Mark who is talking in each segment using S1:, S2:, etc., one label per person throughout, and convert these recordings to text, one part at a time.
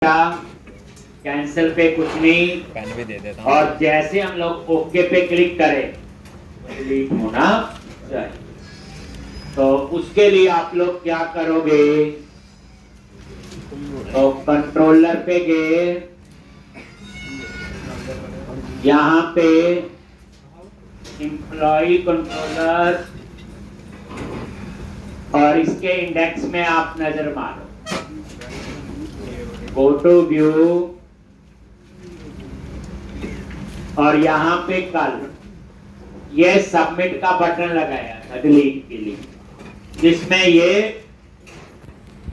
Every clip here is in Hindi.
S1: कैंसिल पे कुछ नहीं,
S2: पेन भी दे देता
S1: और जैसे हम लोग ओके पे क्लिक करें डिलीट होना चाहिए। तो उसके लिए आप लोग क्या करोगे, तो कंट्रोलर पे गए, यहाँ पे एम्प्लॉय कंट्रोलर और इसके इंडेक्स में आप नजर मारो, गो टू व्यू, और यहाँ पे कल ये सबमिट का बटन लगाया था डिलीट के लिए, जिसमें ये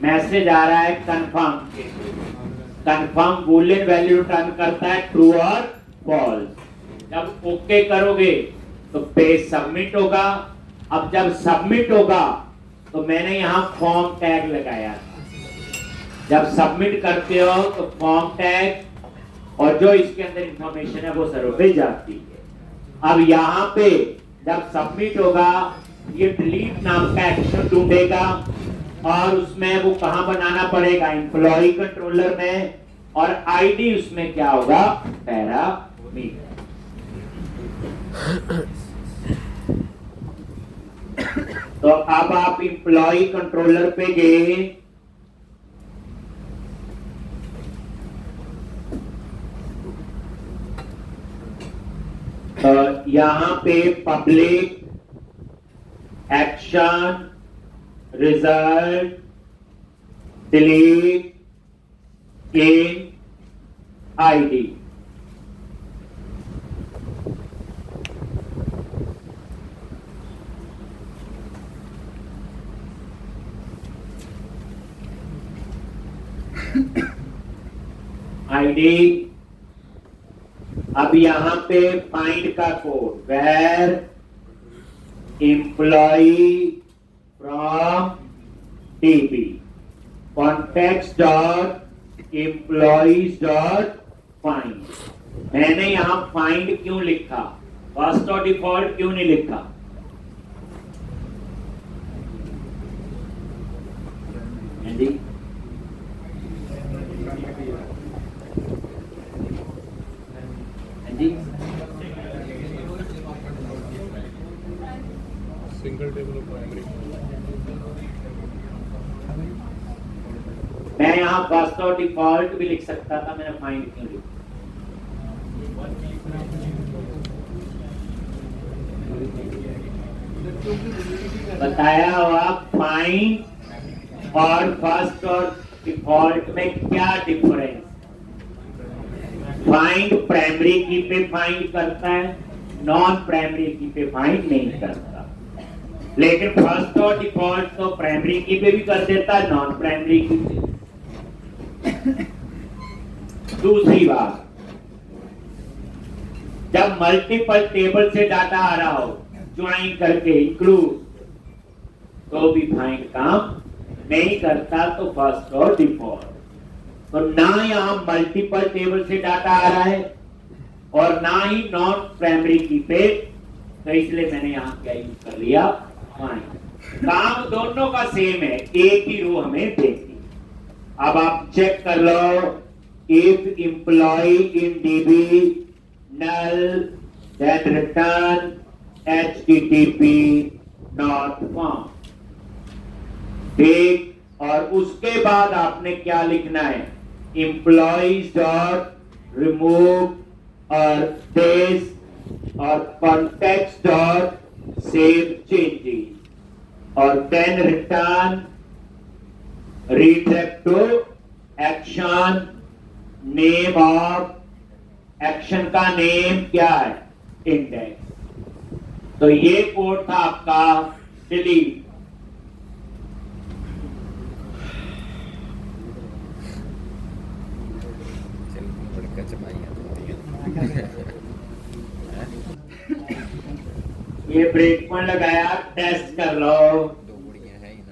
S1: मैसेज आ रहा है कंफर्म के, कंफर्म बूलियन वैल्यू रिटर्न करता है ट्रू और फॉल्स। जब ओके करोगे तो पेज सबमिट होगा। अब जब सबमिट होगा तो मैंने यहाँ फॉर्म टैग लगाया था, जब सबमिट करते हो तो फॉर्म टैग और जो इसके अंदर इंफॉर्मेशन है वो सर्वर पे जाती है। अब यहाँ पे जब सबमिट होगा ये डिलीट नाम का एक्शन ढूंढेगा और उसमें वो कहां बनाना पड़ेगा, एम्प्लॉय कंट्रोलर में, और आईडी उसमें क्या होगा, पैरामीटर। तो अब आप एम्प्लॉय कंट्रोलर पे गए, तो यहां पे public action result delete in ID, ID. अब यहां पे फाइंड का code, where employ from DB context dot employees dot find। मैंने यहां फाइंड क्यों लिखा, फर्स्ट और डिफॉल्ट क्यों नहीं लिखा? जी जी,
S2: सिंगल टेबल प्राइमरी।
S1: मैं यहाँ फर्स्ट और डिफॉल्ट भी लिख सकता था, मैंने फाइंड क्यों लिखा? बताया हुआ फाइंड और फर्स्ट और डिफॉल्ट में क्या डिफरेंस? फाइंड प्राइमरी की पे फाइंड करता है, नॉन प्राइमरी की पे फाइंड नहीं करता। लेकिन फर्स्ट और डिफॉल्ट तो प्राइमरी की पे भी कर देता है, नॉन प्राइमरी की पे। दूसरी बात, जब मल्टीपल टेबल से डाटा आ रहा हो ज्वाइन करके इंक्लूड, तो भी फाइंड काम नहीं करता। तो फर्स्ट और डिफॉल्ट, तो ना यहां मल्टीपल टेबल से डाटा आ रहा है और ना ही नॉन प्राइमरी की पे, तो इसलिए मैंने यहां क्या यूज कर लिया, फाइंड। काम दोनों का सेम है, एक ही रो हमें देती। अब आप चेक कर लो, if employ in DB null then return HTTP not found। ठीक, और उसके बाद आपने क्या लिखना है, employees dot remove और this और context dot save changes और then return redirect to action, name of action का नेम क्या है, इंडेक्स। तो ये कोड था आपका डिलीट। ये ब्रेक पॉइंट लगाया, टेस्ट कर लो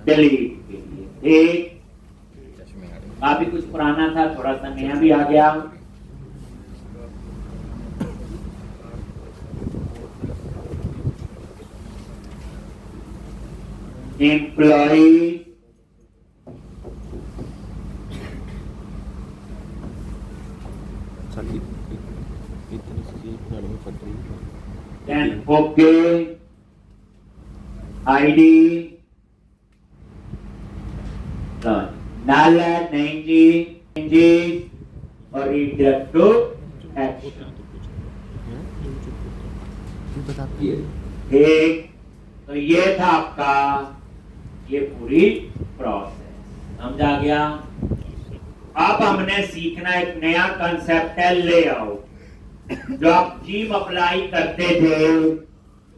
S1: डिलीट के लिए। एक काफी कुछ पुराना था, थोड़ा सा नया भी आ गया। employee
S3: साड़ी इतनी सी गाड़ी में फट रही है।
S1: then okay, ID, null and 90 और redirect to action. ठीक, तो ये था आपका ये पूरी प्रोसेस समझ आ गया। अब हमने सीखना एक नया कंसेप्ट है लेआउट। जो आप जीम अप्लाई करते थे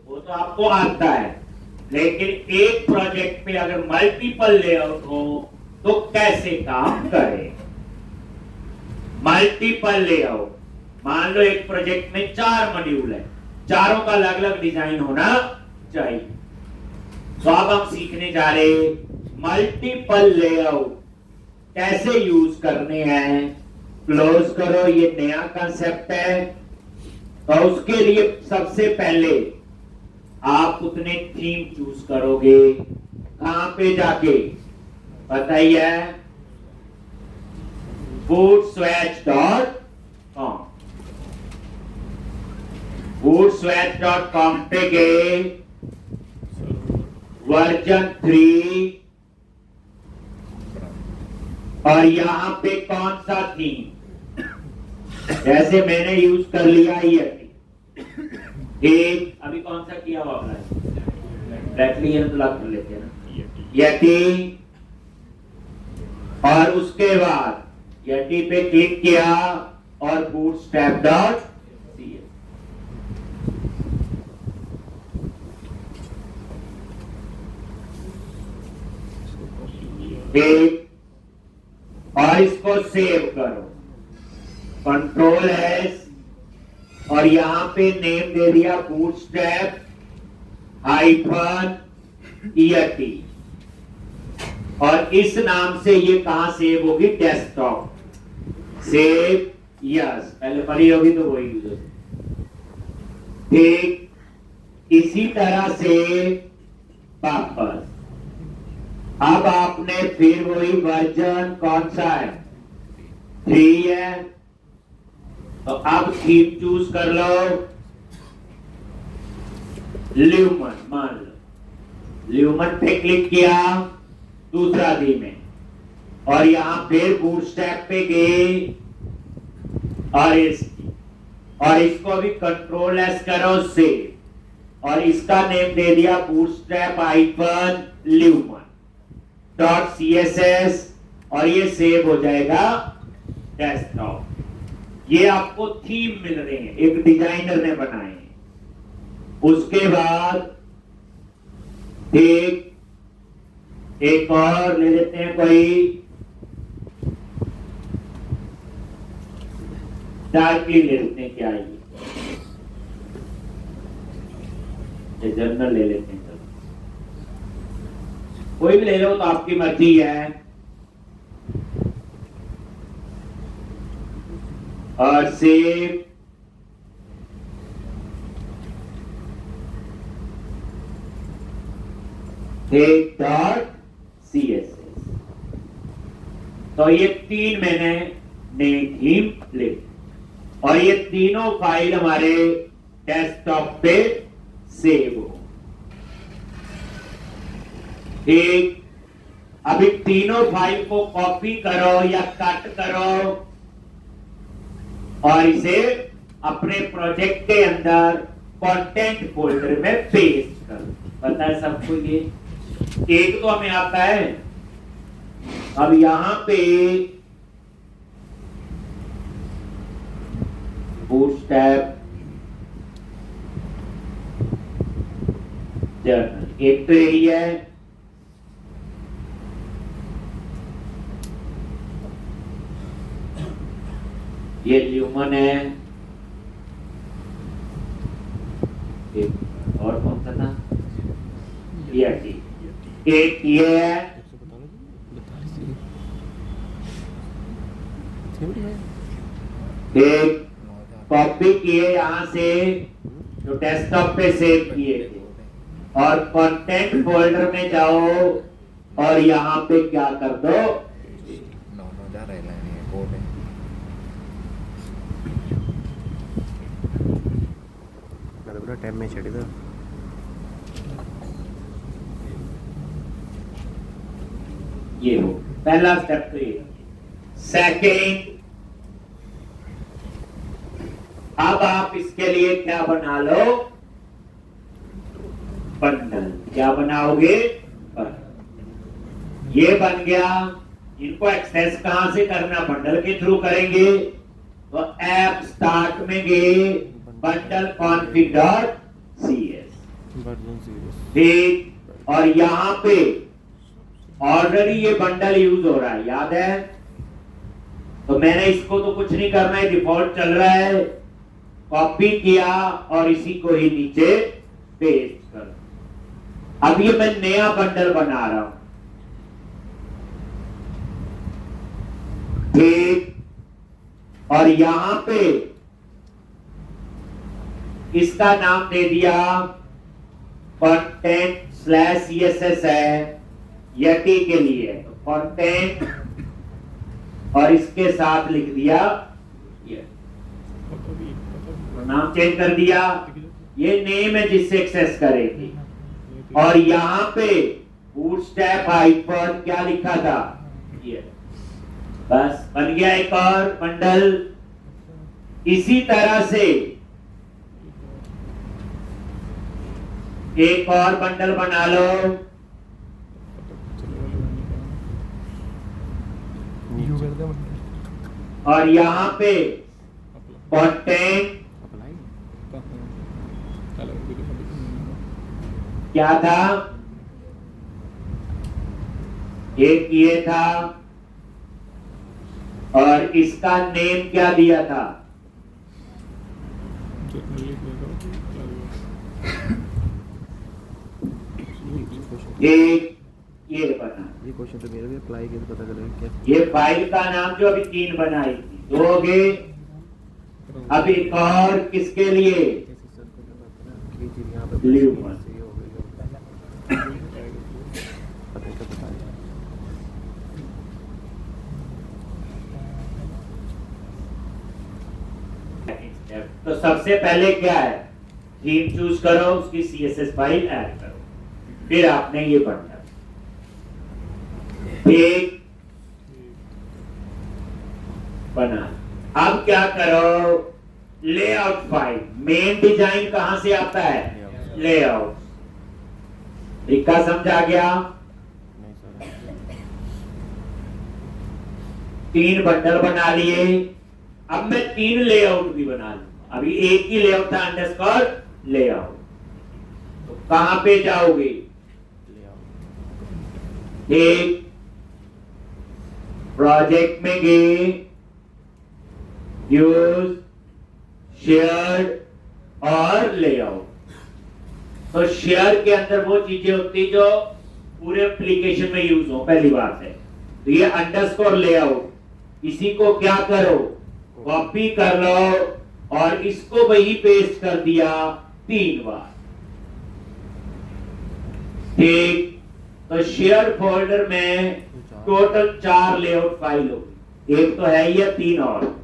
S1: वो तो आपको आता है, लेकिन एक प्रोजेक्ट पे अगर मल्टीपल लेआउट हो तो कैसे काम करे। मल्टीपल लेआउट, मान लो एक प्रोजेक्ट में 4 मॉड्यूल है, चारों का अलग अलग डिजाइन होना चाहिए। तो अब हम सीखने जा रहे मल्टीपल लेआउट कैसे यूज करने हैं। क्लोज करो, ये नया कंसेप्ट है। तो उसके लिए सबसे पहले आप उतने थीम चूज करोगे। कहां पे जाके पता ही है, bootswatch.com bootswatch.com पे गए, वर्जन 3 और यहां पे कौन सा थीम, जैसे मैंने यूज कर लिया ये एक, अभी कौन सा किया हुआ डायरेक्टली ये तो लॉक कर लेते हैं ना, यटी। और उसके बाद यटी पे क्लिक किया और bootstrap.cs एक, और इसको सेव करो, कंट्रोल एस, और यहां पे नेम दे दिया बूटस्ट्रैप -et, और इस नाम से ये कहां सेव होगी, डेस्कटॉप। सेव यस, पहले पढ़ी होगी तो वही यूज होगी। ठीक इसी तरह से वापस, अब आपने फिर वही वर्जन कौन सा है, 3 है, तो अब थीम चूज कर लो, ल्यूमन मान लो, ल्यूमन पे क्लिक किया, दूसरा थीम है, और यहां फिर बूटस्ट्रैप पे गए और इसको भी कंट्रोल एस करो सेव, और इसका नेम दे दिया बूटस्ट्रैप -ल्यूमन .css, और ये सेव हो जाएगा डेस्कटॉप। ये आपको थीम मिल रहे हैं, एक डिजाइनर ने बनाए हैं। उसके बाद एक और ले लेते हैं, कोई डार्कली ले लेते हैं, क्या ये जर्नल ले लेते हैं, कोई भी ले लो तो आपकी मर्जी है। और सेव, .css, तो ये 3 मैंने नई थीम ले, और ये तीनों फाइल हमारे डेस्कटॉप पे सेव हो। ठीक, अभी तीनों फाइल को कॉपी करो या कट करो और इसे अपने प्रोजेक्ट के अंदर कंटेंट फोल्डर में पेस्ट करो। पता है सबको, ये एक तो हमें आता है। अब यहां पे बूटस्ट्रैप जर्नल, एक तो यही है। ये ल्यूमन है, एक और कौन सा था, एक ये है, एक कॉपी किए यहां से जो डेस्कटॉप पे सेव किए थे, और कंटेंट फोल्डर में जाओ और यहां पे क्या कर दो,
S3: टाइम में छड़ेगा
S1: ये हो पहला स्टेप तो ये। सेकेंड, अब आप इसके लिए क्या बना लो, बंडल। क्या बनाओगे, बंडल। ये बन गया। इनको एक्सेस कहां से करना, बंडल के थ्रू करेंगे। तो ऐप स्टार्ट में गए, bundle config dot CS,
S3: version series
S1: ठीक। और यहां पे ऑलरेडी ये बंडल यूज हो रहा है, याद है। तो मैंने इसको तो कुछ नहीं करना है, डिफॉल्ट चल रहा है। कॉपी किया और इसी को ही नीचे पेस्ट कर। अब ये मैं नया बंडल बना रहा हूं, ठीक। और यहां पे इसका नाम दे दिया content/CSS है, यटी के लिए तो कंटेंट, और इसके साथ लिख दिया ये, नाम चेंज कर दिया। ये नेम है जिससे एक्सेस करेगी। और यहां पे बूटस्ट्रैप हाइफन क्या लिखा था, ये बस बन गया एक और बंडल। इसी तरह से एक और बंडल बना लो। और यहां पे कंटेंट क्या था, एक ये था, और इसका नेम क्या दिया था, एक ये बना।
S3: ये क्वेश्चन तो मेरे भी अप्लाई किया तो पता चलेगा क्या।
S1: ये फाइल का नाम जो अभी 3 बनाई थी, 2 हो गए। अब एक और किसके लिए, ब्लू वन। तो सबसे पहले क्या है, थीम चूज करो, उसकी CSS फाइल ऐड करो, फिर आपने ये पढ़ना। ठीक, बना। अब क्या करो, लेआउट फाइल। मेन डिजाइन कहां से आता है, लेआउट। तरीका समझा गया। 3 बंडल बना लिए। अब मैं 3 लेआउट भी बना लूं। अभी एक ही लेआउट था, अंडरस्कोर लेआउट। तो कहां पे जाओगे, एक प्रोजेक्ट में गए, यूज, शेयर और लेआउट। तो शेयर के अंदर वो चीजें होती जो पूरे एप्लीकेशन में यूज हो, पहली बात है। तो ये अंडरस्कोर लेआउट, इसी को क्या करो, कॉपी कर लो और इसको वही पेस्ट कर दिया 3 बार। ठीक, तो शेयर फोल्डर में टोटल 4 लेआउट फाइल होगी। एक तो है ये, 3 और।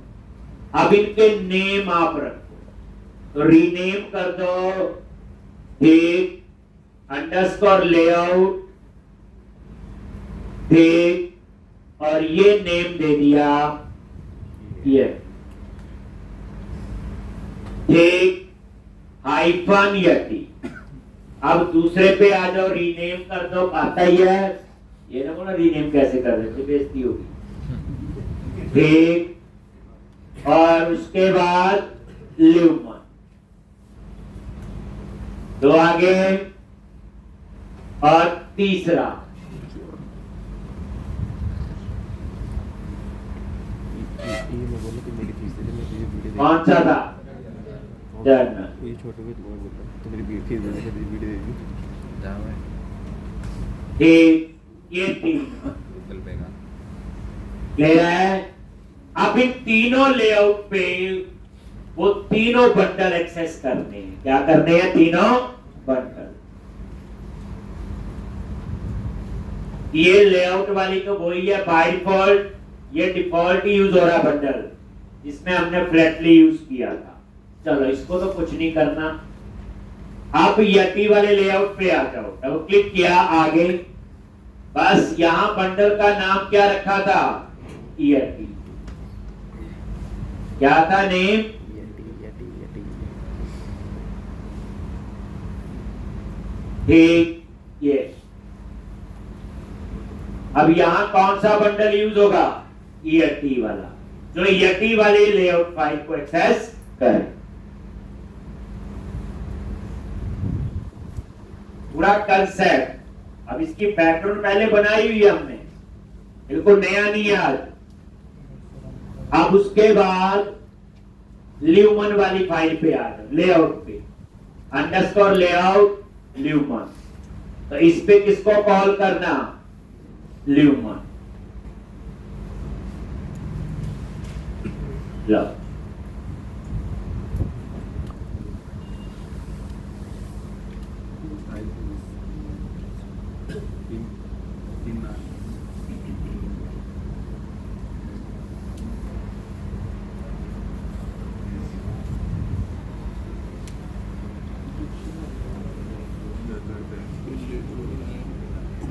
S1: अब इनके नेम आप रखो, तो रीनेम कर दो, ठीक, अंडरस्कोर लेआउट, ठीक, और ये नेम दे दिया ये, ठीक, हाइफन यटी। अब दूसरे पे आ जाओ, रीनेम कर दो, आता ही है। ये ना बोला रीनेम कैसे कर देते, बेइज्जती होगी। ठीक, और उसके बाद ल्यूमन, 2 आगे, और तीसरा
S3: ये मैं बोला कि मेरी फीस दे दे, मैं तुझे वीडियो
S1: कौन सा था, जर्नल।
S3: ये छोटे भी तुम्हें बोलता तो मेरी फीस दे दे, तेरी वीडियो दे दी जा मैं
S1: ठीक, ये 3
S2: गूगल पे का
S1: ले रहा है। अब इन तीनों लेआउट पे वो तीनों बंडल एक्सेस करने हैं। क्या करने हैं, तीनों बंडल। ये लेआउट वाली तो वही है बाय डिफॉल्ट, ये डिफॉल्ट ही यूज हो रहा बंडल, जिसमें हमने फ्लैटली यूज किया था। चलो इसको तो कुछ नहीं करना, अब यटी वाले लेआउट पे आ जाओ, डबल क्लिक किया, आगे बस यहां बंडल का नाम क्या रखा था, यटी। क्या था नेम, ठीक, ये। अब यहां कौन सा बंडल यूज होगा, ईटी वाला, जो ईटी वाली लेआउट फाइल को एक्सेस करे। पूरा कंसेप्ट, अब इसकी बैकग्राउंड पहले बनाई हुई है हमने, बिल्कुल नया नहीं है आज। अब उसके बाद ल्यूमन वाली फाइल पे आ जाओ, लेआउट पे, अंडरस्कोर लेआउट ल्यूमन। तो इस पे किसको कॉल करना, ल्यूमन। लो,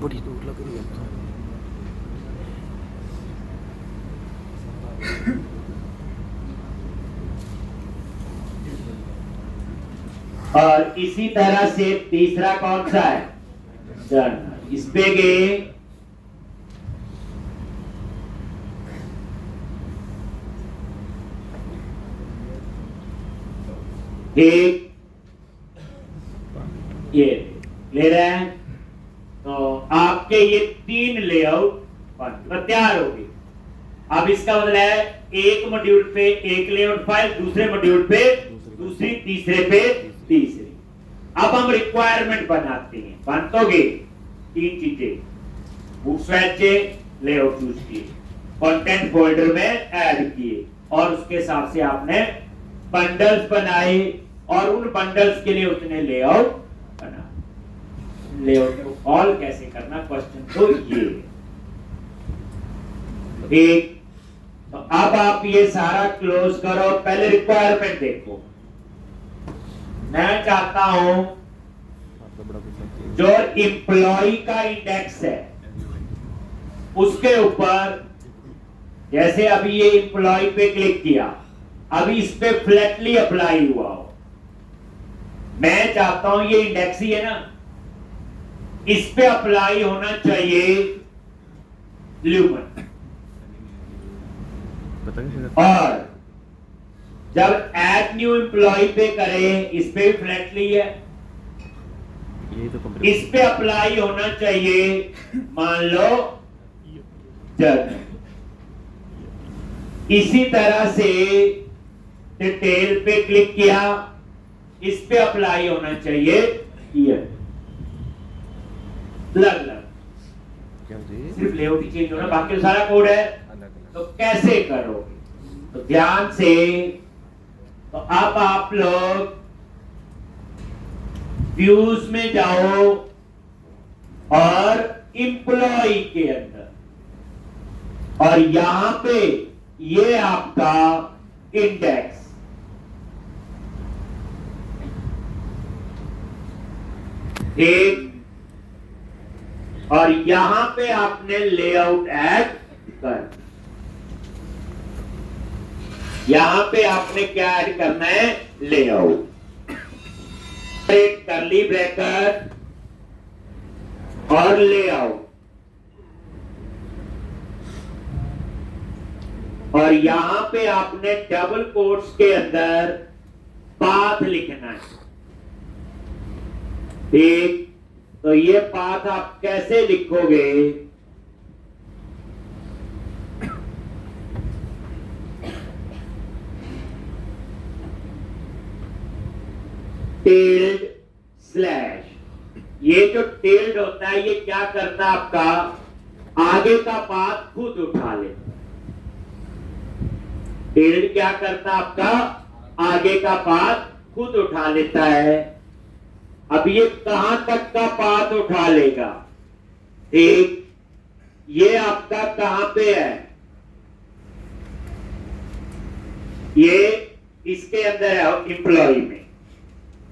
S3: बड़ी दूर लग रही है तो।
S1: और इसी तरह से तीसरा कौन सा है, जर्नल। इस पे गए, एक ये ले रहे हैं, तो आपके ये 3 लेआउट तैयार होगी। अब इसका मतलब है एक मॉड्यूल पे एक लेआउट फाइल, दूसरे मॉड्यूल पे दूसरी, तीसरे पे तीसरी। अब हम रिक्वायरमेंट बनाते हैं, बनतोगे 3 चीजें, बुक्स लेआउट चूज किए, कंटेंट फोल्डर में ऐड किए, और उसके हिसाब से आपने बंडल्स बनाए, और उन बंडल्स के लिए उसने लेआउट बना। लेआउट को कॉल कैसे करना, क्वेश्चन तो ये एक। तो अब आप ये सारा क्लोज करो, पहले रिक्वायरमेंट देखो। मैं चाहता हूं जो एम्प्लॉय का इंडेक्स है उसके ऊपर, जैसे अभी ये एम्प्लॉय पे क्लिक किया, अभी इस पे फ्लैटली अप्लाई हुआ हो। मैं चाहता हूं ये इंडेक्स ही है ना, इस पे अप्लाई होना चाहिए ल्यूमन। और जब ऐड न्यू एम्प्लॉय पे करें, इस पे भी फ्लैटली है,
S3: तो
S1: इस पे अप्लाई होना चाहिए मान लो जर्नल। इसी तरह से डिटेल पे क्लिक किया, इस पे अप्लाई होना चाहिए ईयर। अलग सिर्फ लेआउट ही चेंज होना, बाकी सारा कोड है। तो कैसे करोगे, तो ध्यान से, तो अब आप लोग व्यूज में जाओ और एम्प्लॉय के अंदर, और यहां पे ये आपका इंडेक्स, एक, और यहां पे आपने लेआउट ऐड कर, यहां पे आपने क्या ऐड करना है, लेआउट, कर्ली ब्रैकेट और लेआउट, और यहां पे आपने डबल कोट्स के अंदर पाथ लिखना है। ठीक, तो ये पाथ आप कैसे लिखोगे, टिल्ड स्लैश। ये जो टिल्ड होता है, ये क्या करता है, आपका आगे का पाथ खुद उठा लेता है। टिल्ड क्या करता है, आपका आगे का पाथ खुद उठा लेता है। अब ये कहां तक का पाथ उठा लेगा, ठीक, ये आपका कहां पे है, ये इसके अंदर है एम्प्लॉय में।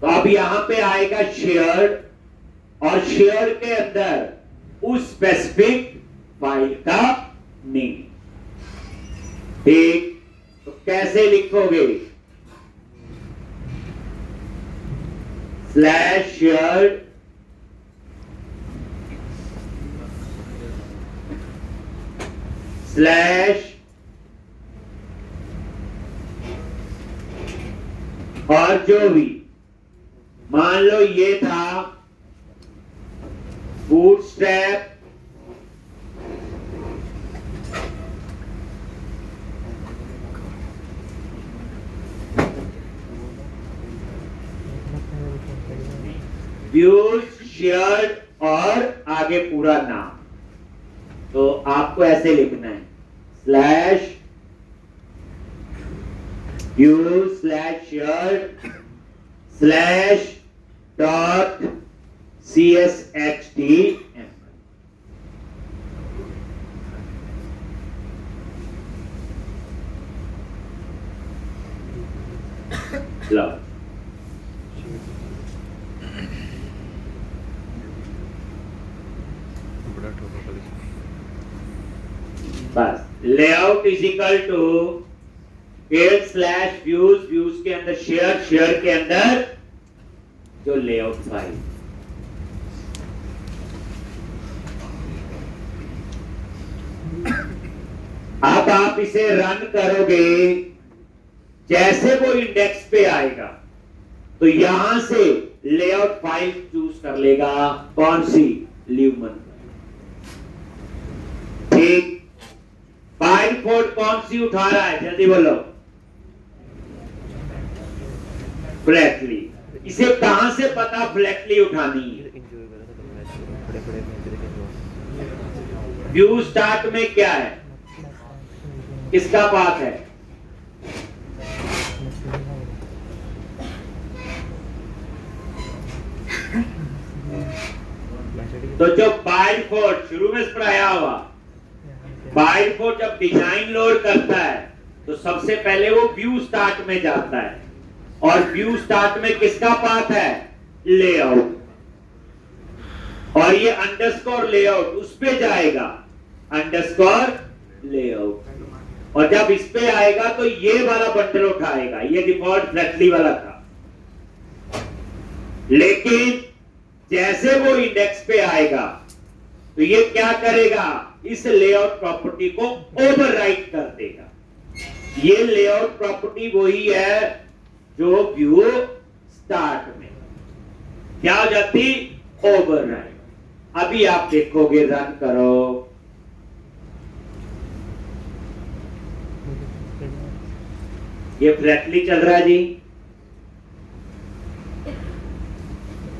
S1: तो अब यहां पे आएगा शेयर्ड, और शेयर के अंदर उस स्पेसिफिक फाइल का नेम। ठीक, तो कैसे लिखोगे? स्लैश शेयर्ड स्लैश, और जो भी मान लो ये था बूटस्ट्रैप व्यूज शेयर्ड और आगे पूरा नाम। तो आपको ऐसे लिखना है slash views slash shared slash dot CSHTML। लो,
S3: बड़ा टोटल
S1: बस layout is equal to page slash views, views के अंदर शेयर, शेयर के अंदर जो लेआउट फाइल। अब आप इसे रन करोगे, जैसे वो इंडेक्स पे आएगा तो यहां से लेआउट फाइल चूज कर लेगा। कौन सी? ल्यूमन। ठीक, बाय डिफॉल्ट कौन सी उठा रहा है? जल्दी बोलो। फ्लैटली। इसे कहां से पता फ्लैटली उठानी है?
S3: एंजॉय करा था मैच, बड़े बड़े मैच देखे।
S1: व्यू स्टार्ट में क्या है? किसका बात है? तो जो बाय डिफॉल्ट शुरू में पढ़ाया हुआ, बाय डिफॉल्ट जब डिजाइन लोड करता है तो सबसे पहले वो व्यू स्टार्ट में जाता है, और व्यू स्टार्ट में किसका पाथ है? लेआउट। और ये अंडरस्कोर लेआउट उस पे जाएगा, अंडरस्कोर लेआउट। और जब इस पे आएगा तो ये वाला बंडल उठाएगा, ये डिफॉल्ट फ्लैटली वाला था। लेकिन जैसे वो इंडेक्स पे आएगा तो ये क्या करेगा? इस लेआउट प्रॉपर्टी को ओवरराइट कर देगा। ये लेआउट प्रॉपर्टी वही है जो व्यू स्टार्ट में क्या हो जाती? ओवरराइट। अभी आप देखोगे, रन करो, ये फ्लैटली चल रहा है जी।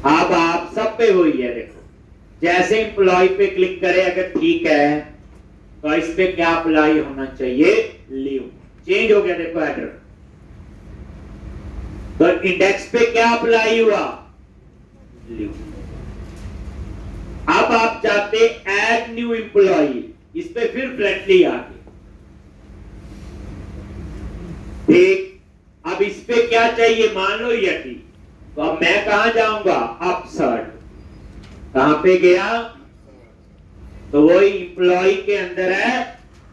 S1: अब आप सब पे वही है, देखो जैसे एम्प्लॉय पे क्लिक करें, अगर ठीक है तो इस पे क्या अप्लाई होना चाहिए? लीव। चेंज हो गया, देखो एड्रेस। तो इंडेक्स पे क्या अप्लाई हुआ? लीव। अब आप चाहते ऐड न्यू एम्प्लॉय, इस पे फिर फ्लैटली आ गया। ठीक, अब इस पे क्या चाहिए? मान लो यदि, तो अब मैं कहां जाऊंगा? अपसर्ट। कहां पे गया? तो वही एम्प्लॉय के अंदर है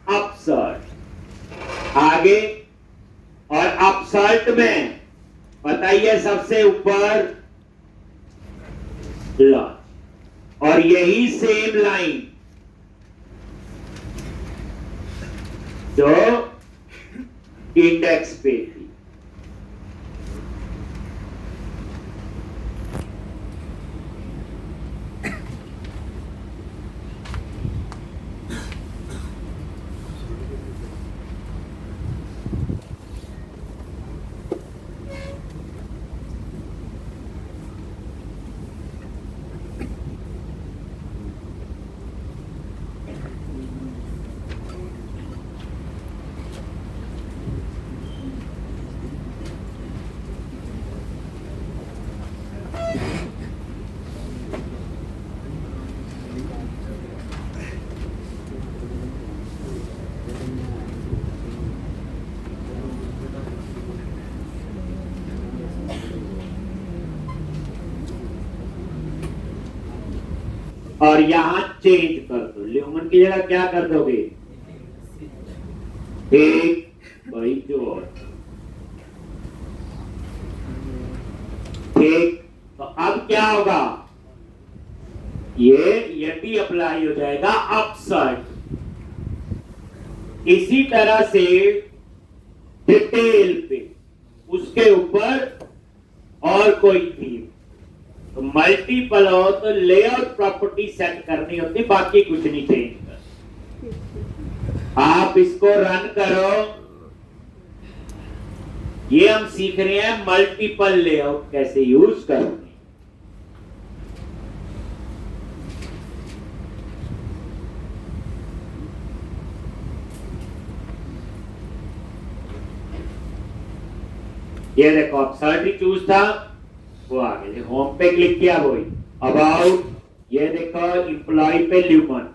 S1: अपसर्ट। आगे, और अपसर्ट में बताइए सबसे ऊपर लॉन्च, और यही सेम लाइन जो इंडेक्स पे थी। और यहां चेंज कर दो, ल्यूमन की जगह क्या कर दोगे, ठीक, वही जो और ठीक। तो अब क्या होगा, ये भी अप्लाई हो जाएगा अपसाइड। इसी तरह से डिटेल पे उसके ऊपर और कोई थीम, तो मल्टीपल हो तो लेआउट प्रॉपर्टी सेट करनी होती, बाकी कुछ नहीं चेंज कर। आप इसको रन करो, ये हम सीख रहे हैं मल्टीपल लेआउट कैसे यूज करते। ये देखो अपसर्ड ही चूज था, वो आ गया, होम पे क्लिक किया वही अबाउट, ये देखो एम्प्लॉय पे ल्यूमन,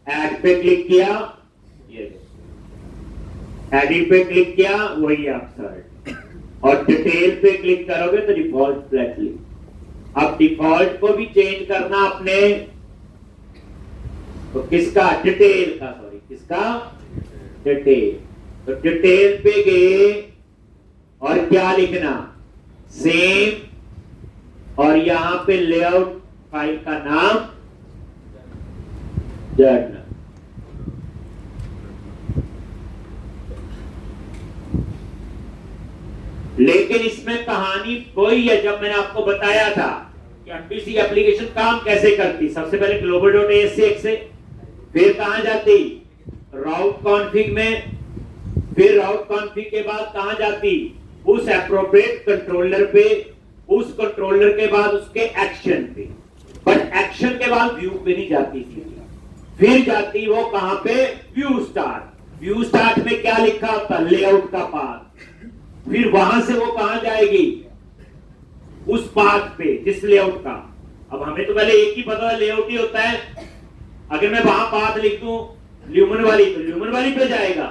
S1: ऐड पे क्लिक किया, ये देखो एडिट पे क्लिक किया वही अपसर्ड, और डिटेल पे क्लिक करोगे तो डिफॉल्ट फ्लैटली। अब डिफॉल्ट को भी चेंज करना अपने, तो किसका, डिटेल का, सॉरी किसका, डिटेल। तो डिटेल पे गए और क्या लिखना, सेम, और यहां पे लेआउट फाइल का नाम जर्नल। लेकिन इसमें कहानी कोई है, जब मैंने आपको बताया था कि एमपीसी एप्लीकेशन काम कैसे करती, सबसे पहले global.asx से, फिर कहां जाती, राउट कॉन्फ़िग में, फिर राउट कॉन्फ़िग के बाद कहां जाती, उस एप्रोप्रिएट कंट्रोलर पे, उस कंट्रोलर के बाद उसके एक्शन पे, बट एक्शन के बाद व्यू पे नहीं जाती थी, फिर जाती वो कहां पे, व्यू स्टार्ट। व्यू स्टार्ट में क्या लिखा होता, लेआउट का पाथ, फिर वहां से वो कहां जाएगी, उस पाथ पे जिस लेआउट का। अब हमें तो पहले एक ही पता लेआउट ही होता है, अगर मैं वहां पाथ लिख दूं ल्यूमन वाली, तो ल्यूमन वाली पे जाएगा,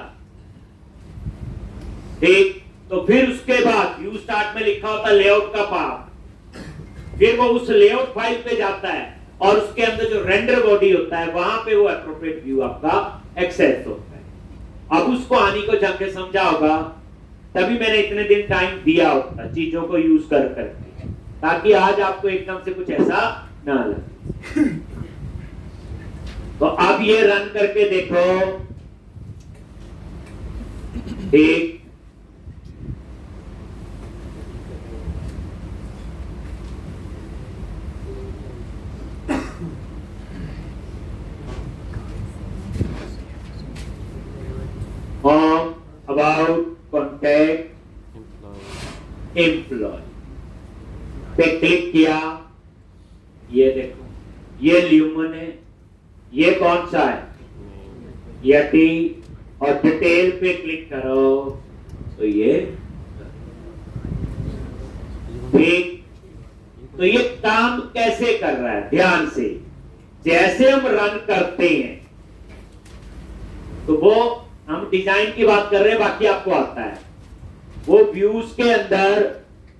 S1: ठीक। तो फिर उसके बाद व्यू स्टार्ट में लिखा होता लेआउट का पाथ, फिर वो उस लेआउट फाइल पे जाता है, और उसके अंदर जो रेंडर बॉडी होता है वहां पे वो एप्रोप्रिएट व्यू आपका एक्सेस होता है। अब उसको आनी को जाके समझा होगा, तभी मैंने इतने दिन टाइम दिया होता चीजों को यूज कर करके, ताकि आज आपको एकदम से कुछ ऐसा ना लगे। तो अब ये रन करके देखो, ठीक, होम, अबाउट, कॉन्टैक्ट, एम्प्लॉय पे क्लिक किया, ये देखो ये ल्यूमन है, ये कौन सा है, यटी, और डिटेल पे क्लिक करो तो ये ठीक। तो ये काम कैसे कर रहा है, ध्यान से, जैसे हम रन करते हैं, तो वो हम डिजाइन की बात कर रहे हैं, बाकी आपको आता है, वो व्यूज के अंदर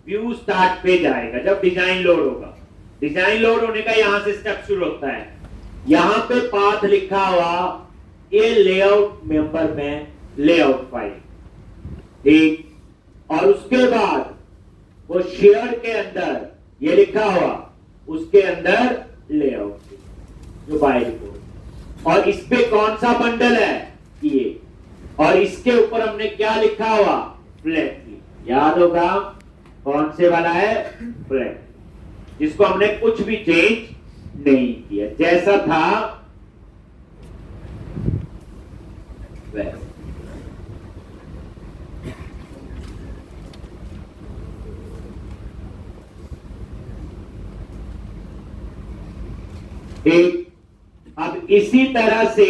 S1: व्यू स्टार्ट पे जाएगा जब डिजाइन लोड होगा। डिजाइन लोड होने का यहां से स्टेप शुरू होता है, यहां पे पाथ लिखा हुआ, ये लेआउट मेंबर में लेआउट फाइल, ठीक, और उसके बाद वो शेयर के अंदर ये लिखा हुआ, उसके अंदर लेआउट जो बाय रिपोर्ट, और इस पे कौन सा बंडल है, ये, और इसके ऊपर हमने क्या लिखा हुआ, फ्लैटली, याद होगा कौन से वाला है, फ्लैट, जिसको हमने कुछ भी चेंज नहीं किया, जैसा था वैसा। ठीक, अब इसी तरह से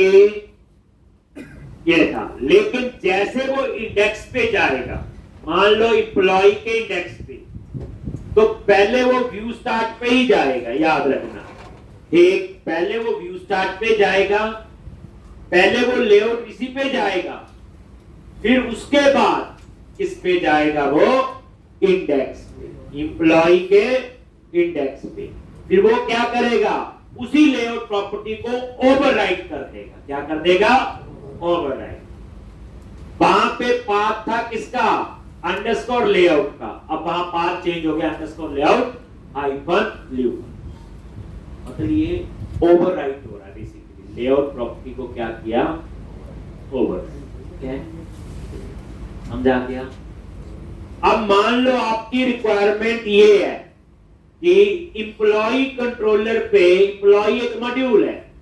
S1: ये था, लेकिन जैसे वो इंडेक्स पे जाएगा, मान लो एम्प्लॉय के इंडेक्स पे, तो पहले वो व्यू स्टार्ट पे ही जाएगा, याद रखना, ठीक, पहले वो व्यू स्टार्ट पे जाएगा, पहले वो लेआउट इसी पे जाएगा, फिर उसके बाद किस पे जाएगा, वो इंडेक्स पे, एम्प्लॉय के इंडेक्स पे, फिर वो क्या करेगा, उसी लेआउट प्रॉपर्टी को ओवरराइट कर देगा। क्या कर देगा? ओवरराइट। वहां पे पाथ था किसका? अंडरस्कोर लेआउट का। अब वहां पाथ चेंज हो गया, अंडरस्कोर लेआउट हाइफन ल्यू। मतलब ये ओवरराइट हो रहा है बेसिकली। लेआउट प्रॉपर्टी को क्या किया? ओवरराइट। क्या समझा गया? अब मान लो आपकी रिक्वायरमेंट ये है कि इंप्लॉय कंट्रोलर पे, इंप्लॉय एक मॉड्यूल है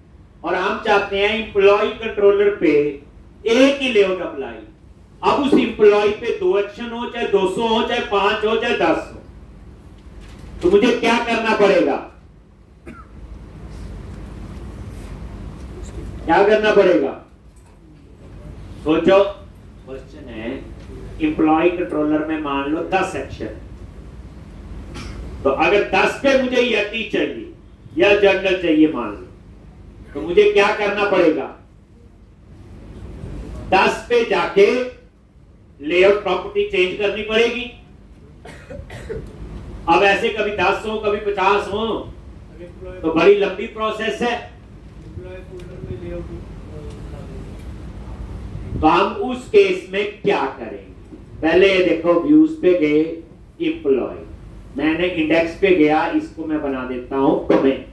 S1: और हम चाहते हैं इंप्लॉय कंट्रोलर पे एक ही लेआउट अप्लाई। अब उस इंप्लॉय पे 2 एक्शन हो, चाहे 200 हो, चाहे 5 हो, चाहे 10 हो, तो मुझे क्या करना पड़ेगा? क्या करना पड़ेगा? सोचो। क्वेश्चन है, इंप्लॉय कंट्रोलर में मान लो 10 एक्शन है, तो अगर 10 पे मुझे यति चाहिए या जर्नल चाहिए मान लो, तो मुझे क्या करना पड़ेगा? 10 पे जाके लेआउट प्रॉपर्टी चेंज करनी पड़ेगी। अब ऐसे कभी 10 हो, कभी 50 हो, तो बड़ी लंबी प्रोसेस है। तो हम उस केस में क्या करेंगे? पहले ये देखो, व्यूज पे गए, इंप्लॉय, मैंने इंडेक्स पे गया, इसको मैं बना देता हूं कमेंट।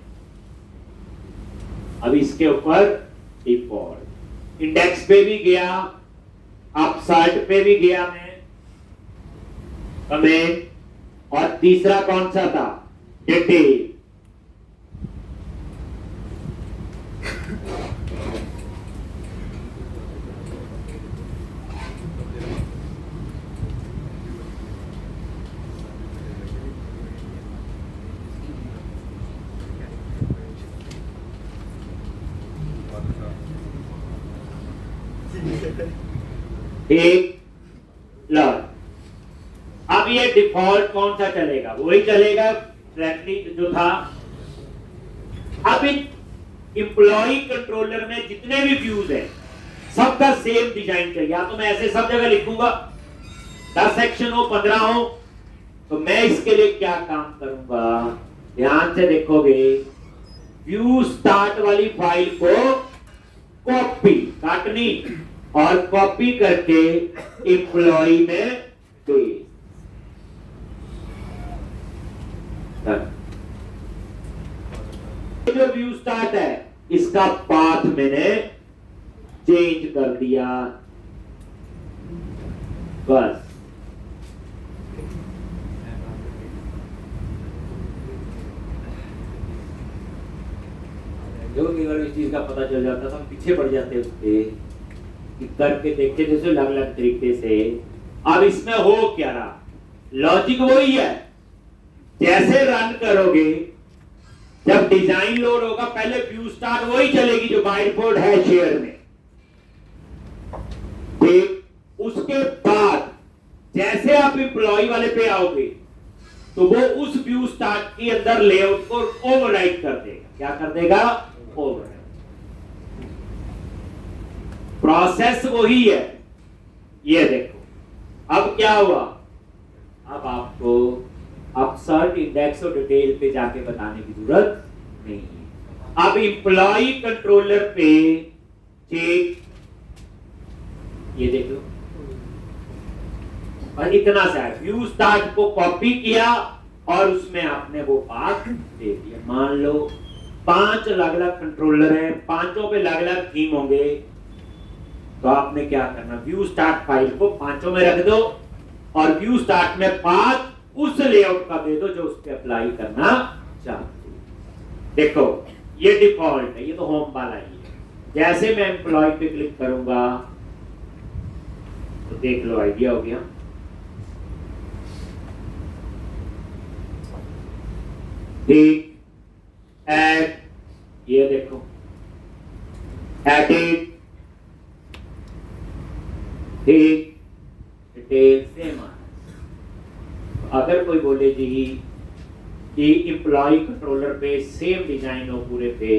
S1: अब इसके ऊपर डिफॉल्ट, इंडेक्स पे भी गया, अपसार्ट पे भी गया मैं, कमेंट, और तीसरा कौन सा था? डिटेल। एक लर्न। अब ये डिफॉल्ट कौन सा चलेगा? वही चलेगा डायरेक्टली जो था। अब इंप्लॉय कंट्रोलर में जितने भी व्यूज हैं सबका सेम डिजाइन चाहिए। या तो मैं ऐसे सब जगह लिखूंगा 10 सेक्शन हो, 15 हो, तो मैं इसके लिए क्या काम करूंगा? ध्यान से देखोगे, व्यू स्टार्ट वाली फाइल को कॉपी, काटनी, और कॉपी करके इंप्लॉय में पेस्ट। जो व्यू स्टार्ट है इसका पाथ मैंने चेंज कर दिया, बस। जो इस चीज का पता चल जाता था, हम पीछे पड़ जाते उसके कि करके देखते जैसे अलग अलग तरीके से। अब इसमें हो क्या रहा? लॉजिक वही है। जैसे रन करोगे, जब डिजाइन लोड होगा, पहले व्यू स्टार्ट वही चलेगी जो बाय डिफॉल्ट है शेयर में। ठीक, उसके बाद जैसे आप एम्प्लॉय वाले पे आओगे तो वो उस व्यू स्टार्ट के अंदर लेआउट को ओवरराइट कर देगा। क्या कर देगा? ओवरराइट। प्रोसेस वही है। ये देखो, अब क्या हुआ? अब आपको अपसर्ट, इंडेक्स और डिटेल पे जाके बताने की जरूरत नहीं है। अब इंप्लॉय कंट्रोलर पे चेक, ये देख लो, और इतना सा व्यू स्टार्ट को कॉपी किया और उसमें आपने वो पाथ दे दिया। मान लो 5 अलग अलग कंट्रोलर हैं, 5 पे अलग अलग थीम होंगे, तो आपने क्या करना? व्यू स्टार्ट फाइल को 5 में रख दो और व्यू स्टार्ट में पाथ उस लेआउट का दे दो जो उस पर अप्लाई करना चाहते हो। देखो, ये डिफॉल्ट है, ये तो होम वाला ही है। जैसे मैं एम्प्लॉय पे क्लिक करूंगा तो देख लो, आइडिया हो गया। देख, ऐड, ये देखो, एडिट, ठीक, डिटेल सेम आ। अगर कोई बोले जी कि एम्प्लॉय कंट्रोलर पे सेम डिजाइन हो पूरे पे,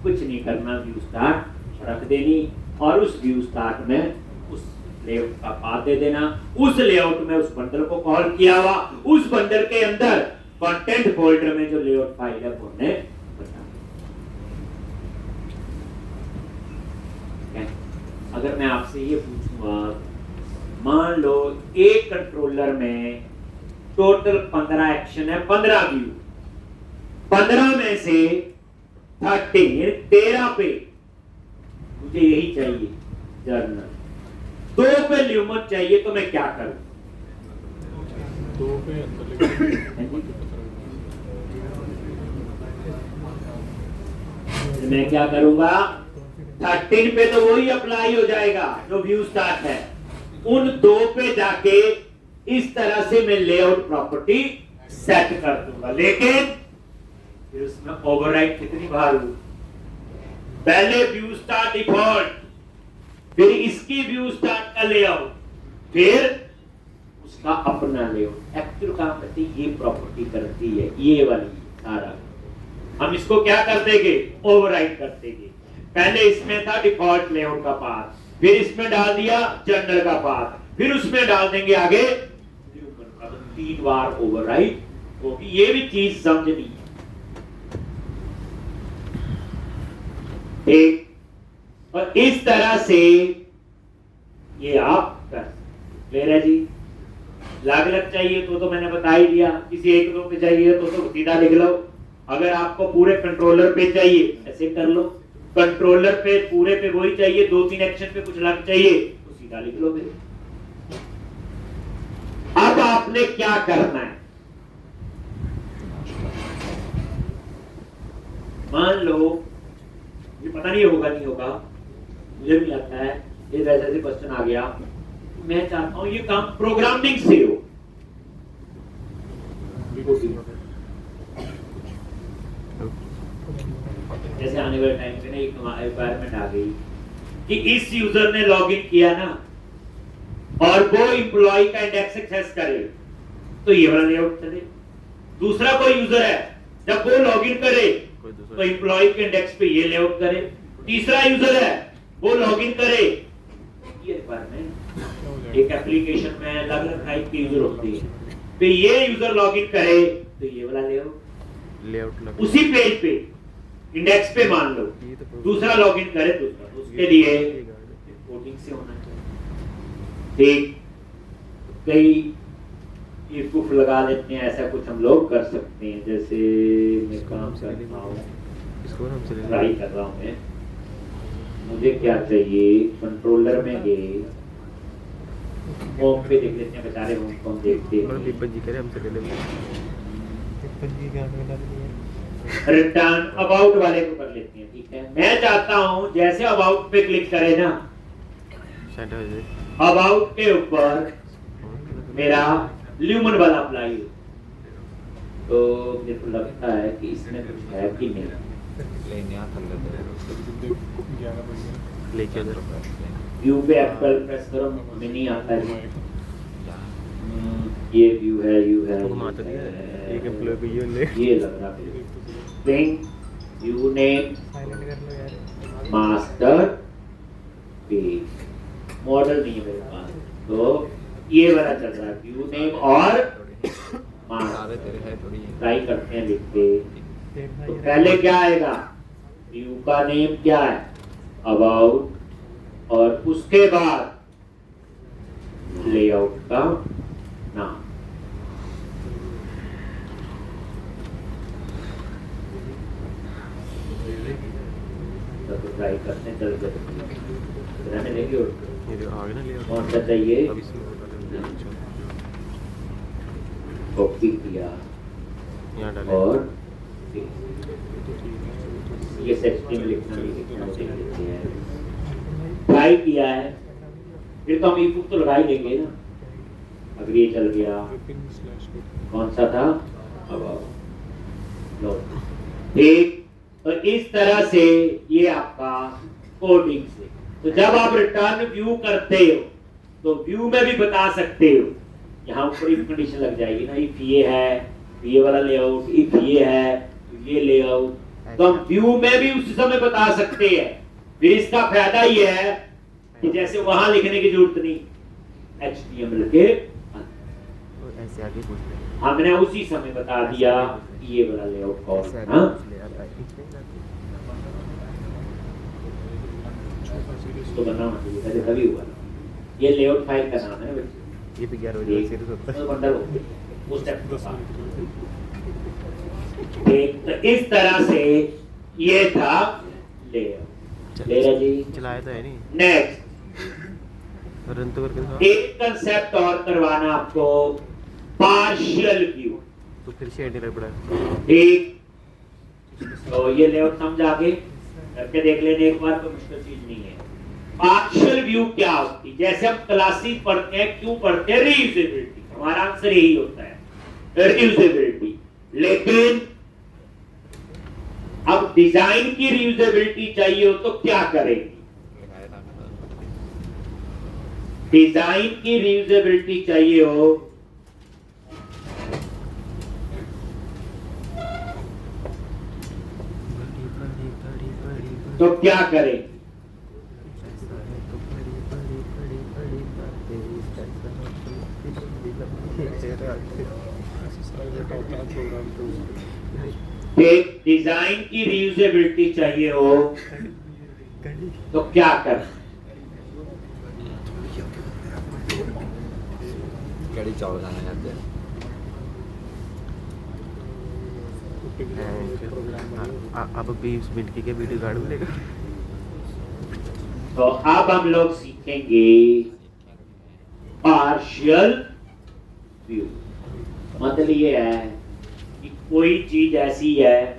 S1: कुछ नहीं करना, व्यू स्टार्ट रख देनी और उस व्यू स्टार्ट में उस लेआउट का पाथ दे देना। उस लेआउट में उस बंडल को कॉल किया हुआ, उस बंडल के अंदर कंटेंट फोल्डर में जो लेआउट फाइल है वो हमने बता। अगर मैं आपसे ये पूछूंगा, मान लो एक कंट्रोलर में टोटल 15 एक्शन है, 15 व्यू, 15 में से 13 पे मुझे यही चाहिए जर्नल, 2 पे ल्यूमन चाहिए, तो मैं क्या करूं?
S2: 2 पे अंदर लेके
S1: मैं क्या करूंगा? 13 पे तो वही अप्लाई हो जाएगा जो व्यू स्टार्ट है, उन 2 पे जाके इस तरह से मैं लेआउट प्रॉपर्टी सेट कर दूंगा। लेकिन फिर उसमें ओवरराइड कितनी बार हुई? पहले व्यू स्टार्ट डिफॉल्ट, फिर इसकी व्यू स्टार्ट का लेआउट, फिर उसका अपना लेआउट। एक्चुअल काम करती ये प्रॉपर्टी करती है, ये वाली सारा हम इसको क्या कर देंगे? ओवरराइड कर देंगे। पहले इसमें था डिफॉल्ट लेआउट का पाथ, फिर इसमें डाल दिया जर्नल का पाथ, फिर उसमें डाल देंगे आगे ल्यूमन का। तो 3 बार ओवरराइड होगी, ये भी चीज समझनी है। ठीक, और इस तरह से ये आप कर क्लियर है जी। लागत चाहिए तो मैंने बता ही दिया, किसी एक दो पे चाहिए तो सीधा लिख लो। अगर आपको पूरे कंट्रोलर पे चाहिए ऐसे कर लो, कंट्रोलर पे पूरे पे वही चाहिए, 2-3 एक्शन पे कुछ अलग चाहिए तो सीधा लिख लो। फिर अब आपने क्या करना है? मान लो, मुझे पता नहीं होगा नहीं होगा, मुझे भी लगता है ये वैसे क्वेश्चन आ गया, मैं चाहता हूं ये काम प्रोग्रामिंग से हो। जैसे आने वाले टाइम पे ना एक रिक्वायरमेंट आ गई कि इस यूजर ने लॉगिन किया ना और वो एम्प्लॉय का इंडेक्स एक्सेस करे तो ये वाला लेआउट चले। दूसरा कोई यूजर है, जब वो लॉगिन करे तो एम्प्लॉय के इंडेक्स पे ये लेआउट करे। तीसरा यूजर है, वो लॉगिन करे, ये रिक्वायरमेंट एक एप्लीकेशन में अलग अलग टाइप के यूजर होते हैं, तो ये यूजर लॉगिन करे तो ये वाला लेआउट उसी पेज पे इंडेक्स पे मान लो, दूसरा लॉगिन करे दूसरा, उसके लिए कोडिंग से होना चाहिए। ठीक, कई इफ लगा लेते हैं, ऐसा कुछ हम लोग कर सकते हैं। जैसे मैं काम कर रहा हूँ, ट्राई कर रहा हूँ मैं, मुझे क्या चाहिए? कंट्रोलर में गए, होम पे देख लेते हैं, बेचारे होम को हम देखते हैं। रिटर्न अबाउट वाले को कर लेते हैं। ठीक है, मैं चाहता हूं जैसे अबाउट पे क्लिक करें ना, अबाउट के ऊपर मेरा ल्यूमन वाला अप्लाई हो, तो मेरे को लगता है कि इसमें कुछ है कि नहीं। व्यू पे एप्पल प्रेस करो, हमें नहीं आता है। ये व्यू है, ये लग रहा है string view name master page, model नहीं है मेरे पास, तो ये वाला चल रहा है व्यू नेम और मास्टर। ट्राई करते हैं लिख के, तो पहले क्या आएगा? व्यू का नेम क्या है? अबाउट, और उसके बाद लेआउट का नाम। तो ट्राई करते हैं, चल लेंगे। कौन सा चाहिए? कॉपी किया और ये सेक्शन लिखना देख हैं, ट्राई किया है, फिर तो हम इनपुट तो लगा ही देंगे ना। अगर ये चल गया, कौन सा था? लो, ठीक। तो इस तरह से ये आपका कोडिंग से, तो जब आप रिटर्न व्यू करते हो तो व्यू में भी बता सकते हो, यहाँ ऊपर इफ कंडीशन लग जाएगी ना, इफ ये है तो ये वाला लेआउट, इफ ये है तो ये लेआउट, तो हम व्यू में भी उस समय बता सकते हैं। फिर इसका फायदा ये है कि जैसे वहां लिखने की जरूरत नहीं, HTML के
S3: ऐसे आगे पूछ ले,
S1: हमने उसी समय बता दिया ये वाला लेआउट कौन है। तो बनना होना चाहिए था, तभी हुआ। ये लेआउट फाइल का नाम है बच्चे,
S3: ये भी 11 बजे सीरीज होता है।
S1: बंडल हो गया उस टाइप का। एक तो इस तरह से ये था लेआउट। लेरा जी
S3: चलाया तो है नहीं।
S1: नेक्स्ट
S3: रन तो करके था।
S1: एक कंसेप्ट और करवाना आपको, पार्शियल व्यू।
S3: तो फिर से एंटी पड़ा।
S1: ठीक, तो ये लेआउट समझ आगे करके देख लेने एक बार, कोई मुश्किल चीज नहीं है। पार्शियल व्यू क्या होती है? जैसे हम क्लासिक पढ़ते हैं, क्यों पढ़ते हैं? रीयूजेबिलिटी, हमारा आंसर यही होता है, रीयूजेबिलिटी। लेकिन अब डिजाइन की रीयूजेबिलिटी चाहिए हो तो क्या करेंगे? डिजाइन की रीयूजेबिलिटी चाहिए हो तो क्या करें? एक डिजाइन की रीयूजेबिलिटी चाहिए हो तो क्या करें?
S3: कड़ी चावल खाना चाहते हैं। अब 20 मिनट की वीडियो गार्ड मिलेगा।
S1: तो अब हम लोग सीखेंगे पार्शियल व्यू। मतलब ये है कि कोई चीज ऐसी है,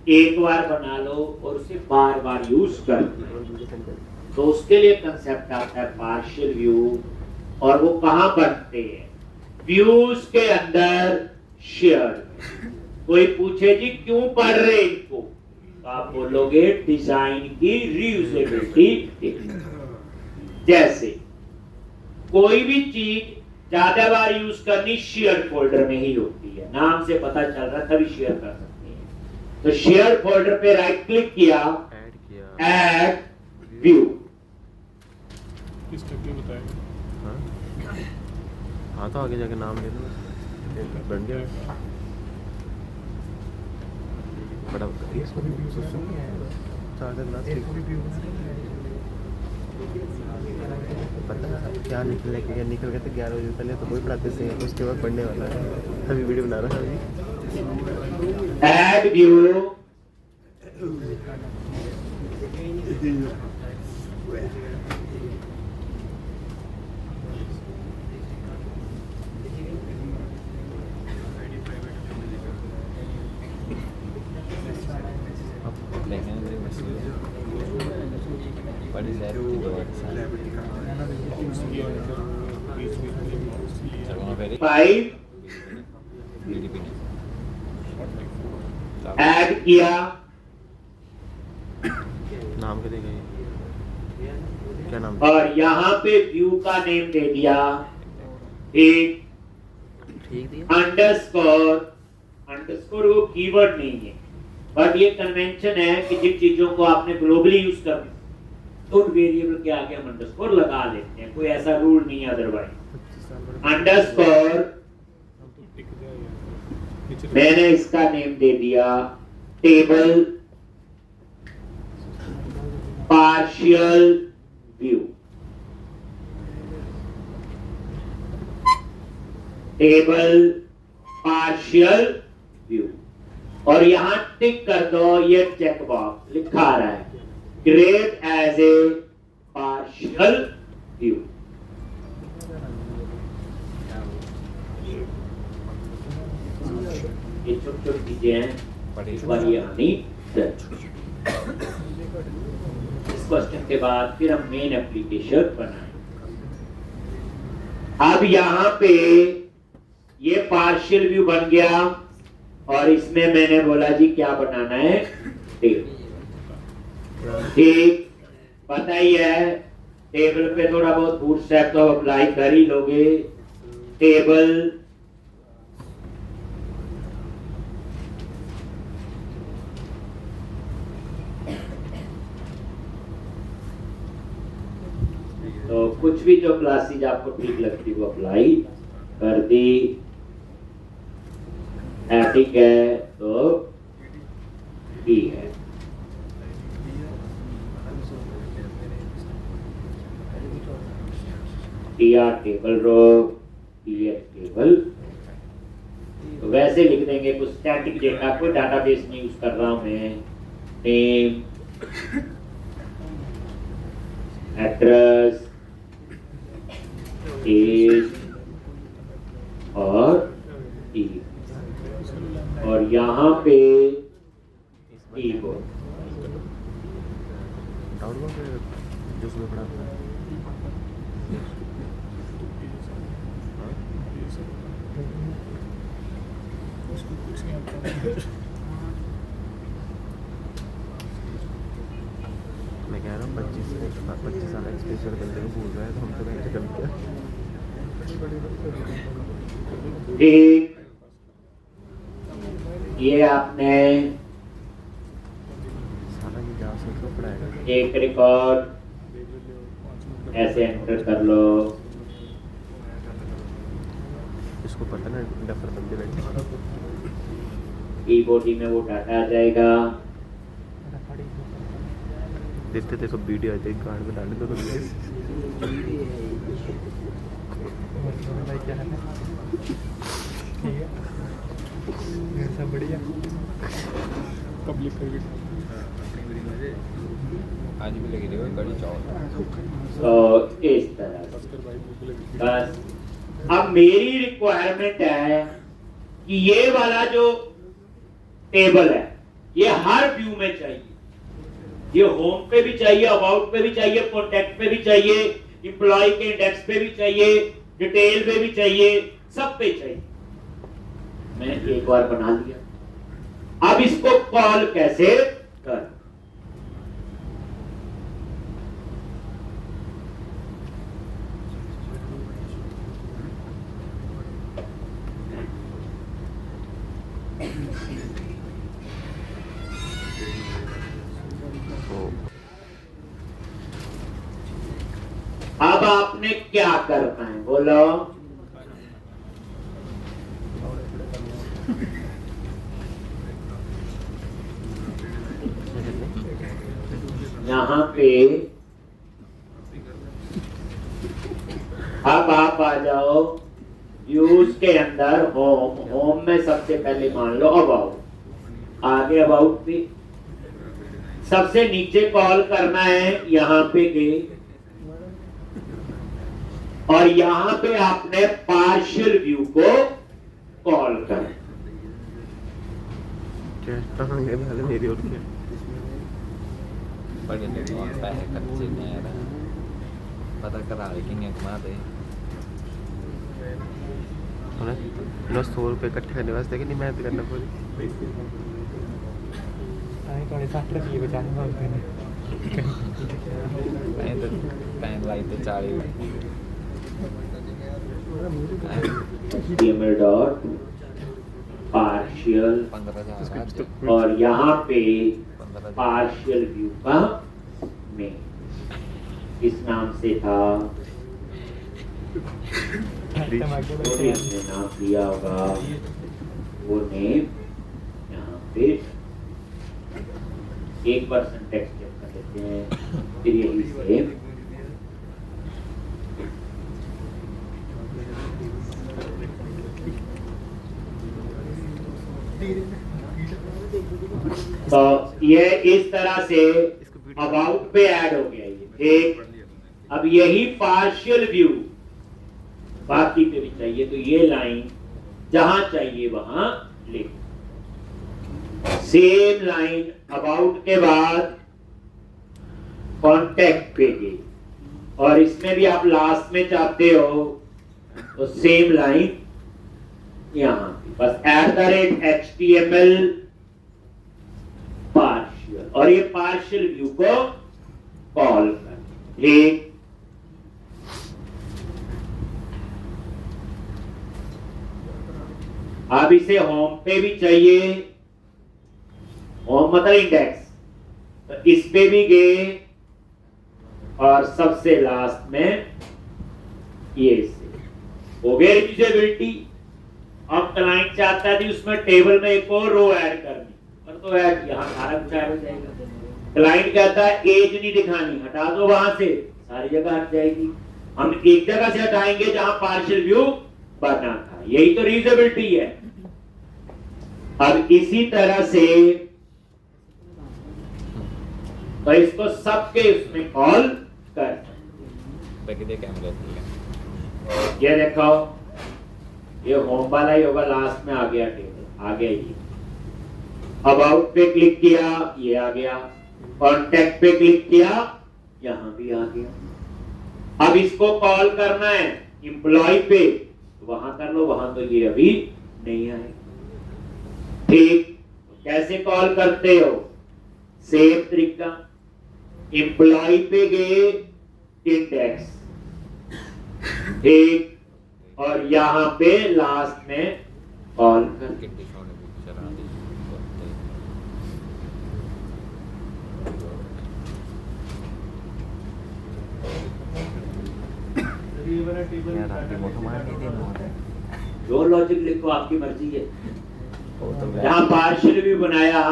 S1: एक बार बना लो और उसे बार बार यूज कर लो, तो उसके लिए कंसेप्ट आता है पार्शियल व्यू। और वो कहां बनते हैं? व्यूज के अंदर शेयर। कोई पूछे जी क्यों पढ़ रहे इनको, तो आप बोलोगे डिजाइन की रीयूजेबिलिटी। जैसे कोई भी चीज ज्यादा बार यूज करनी शेयर फोल्डर में ही होती है, नाम से पता चल रहा तभी शेयर कर सकते हैं। तो शेयर फोल्डर पे राइट क्लिक किया, ऐड व्यू।
S2: किस टाइप में बताएंगे?
S3: हाँ तो आगे जाके नाम ले लो, बन गया। बड़ा पता क्या निकल के निकल गए थे 11 बजे पहले, तो कोई पढ़ाते से उसके बाद पढ़ने वाला है। अभी वीडियो बना रहा है।
S1: Add view. फाइव ऐड किया,
S3: नाम क्या देगा? क्या नाम?
S1: और यहाँ पे व्यू का नेम दे दिया एक
S3: ठीक दिया।
S1: अंडरस्कोर। अंडरस्कोर वो कीवर्ड नहीं है, बट ये कन्वेंशन है कि जिन चीजों को आपने ग्लोबली यूज कर तो वेरिएबल के आगे हम अंडरस्कोर लगा लेते हैं, कोई ऐसा रूल नहीं है। अदरवाइज अंडरस्कोर मैंने इसका नेम दे दिया table partial view. Table partial view, और यहां टिक कर दो, ये चेक बॉक्स लिखा आ रहा है grade as a partial view. ये छोटी छोटी चीजें हैं, इस बार ये आनी चाहिए। इस क्वेश्चन के बाद फिर हम मेन एप्लीकेशन बनाएंगे। अब यहाँ पे ये पार्शियल व्यू बन गया, और इसमें मैंने बोला जी क्या बनाना है? टेबल। ठीक, पता ही है टेबल पे थोड़ा बहुत बूटस्ट्रैप तो अप्लाई कर ही लोगे। टेबल तो कुछ भी जो क्लासेज आपको ठीक लगती वो अप्लाई कर दी। ठीक है, तो ठीक है। tr table row, ts table. तो वैसे लिख देंगे कुछ स्टैटिक डेटा, कोई डाटाबेस नहीं यूज कर रहा हूं मैं। नेम, एड्रेस, एज और ईमेल, और यहाँ पे कीबोर्ड।
S3: डाउनलोड जो उसमें पड़ा था।
S2: उसको कुछ नहीं आता।
S3: मैं कह रहा हूँ 25 साल एक्सपीरियंस बंदे को भूल रहा है, तो हम तो कहीं कर दिया।
S1: ठीक, ये आपने
S3: साला ये क्या सोच लो पड़ाएगा।
S1: एक रिकॉर्ड ऐसे एंटर कर लो।
S3: इसको पता ना डफर बंदे बैठे।
S1: कीबोर्ड में वो डाटा आ जाएगा।
S3: देखते थे तो वीडियो आते कार्ड में डालने दो तो
S4: भाई क्या हाल है? ठीक है, घर सब बढ़िया।
S2: पब्लिक करके
S5: आज भी लगी रही कड़ी चावल।
S1: तो इस तरह से
S2: भास्कर भाई भूख लगी।
S1: बस। अब मेरी रिक्वायरमेंट है कि ये वाला जो टेबल है ये हर व्यू में चाहिए। ये होम पे भी चाहिए, अबाउट पे भी चाहिए, कॉन्टैक्ट पे भी चाहिए, एम्प्लॉय के इंडेक्स पे भी चाहिए, डिटेल पे भी चाहिए, सब पे चाहिए। मैंने एक बार बना लिया। अब इसको कॉल कैसे कर? अब आपने क्या करना है बोलो? यहाँ पे अब आप आ जाओ यूज के अंदर होम में सबसे पहले मान लो अबाउट। आगे अबाउट पे सबसे नीचे कॉल करना है, यहाँ पे गए और यहाँ पे आपने पार्शियल व्यू को कॉल कर।
S3: मेरी और क्या
S5: बड़े पैसे खर्चे नहीं आ रहा पता करा लेकिन कमा दे
S3: उन्हें 100 रुपये इकट्ठे करने वास्ते कि नहीं मेहनत करना पड़ी।
S4: थोड़े 60 रुपये बचाने
S5: पैन लाई तो 40
S1: HTML डॉट पार्शियल
S5: 15,000
S1: और यहाँ पे पार्शियल व्यू का नेम इस नाम से था, जो भी हमने नाम दिया होगा वो नेम यहाँ पे 1% टेक्स्ट कर देते हैं। फिर यही सेम तो ये इस तरह से अबाउट पे ऐड हो गया ये। ठीक, अब यही पार्शियल व्यू बाकी पे भी चाहिए, तो ये लाइन जहां चाहिए वहां लिख। सेम लाइन अबाउट के बाद कॉन्टेक्ट पे गई और इसमें भी आप लास्ट में चाहते हो तो सेम लाइन यहां बस @HTML पार्शियल और ये पार्शियल व्यू को कॉल कर। ठीक, अब इसे होम पे भी चाहिए, होम मतलब इंडेक्स, तो इस पे भी गए और सबसे लास्ट में ये हो गया रीयूजेबिलिटी। अब क्लाइंट चाहता है कि उसमें टेबल में एक और रो ऐड करनी, पर तो ऐड यहाँ सारा कुछ ऐड हो जाएगा। क्लाइंट कहता है एज नहीं दिखानी, हटा दो वहां से, सारी जगह हट जाएगी। हम एक जगह से हटाएंगे जहां पार्शियल व्यू बना था, यही तो रीयूजेबिलिटी है। अब इसी तरह से तो इसको सबके उसमें कॉल कर,
S5: बैक दे कैमरा
S1: ये देखो ये होम वाला ही होगा, लास्ट में आ गया टेबल, आ गया ये। अबाउट पे क्लिक किया, ये आ गया। कॉन्टेक्ट पे क्लिक किया, यहां भी आ गया। अब इसको कॉल करना है एम्प्लॉय पे, वहां कर लो, वहां तो ये अभी नहीं आए। ठीक, कैसे कॉल करते हो? सेम तरीका, एम्प्लॉय पे गए, इंडेक्स, ठीक, और यहां पे लास्ट में कॉल कर।
S5: किट्टी खाने भी चला दी यार आपकी मोटो मार नहीं देना
S1: जो लॉजिक लिखो, आपकी मर्जी है।
S5: वो तो
S1: जहां पार्शियल व्यू बनाया,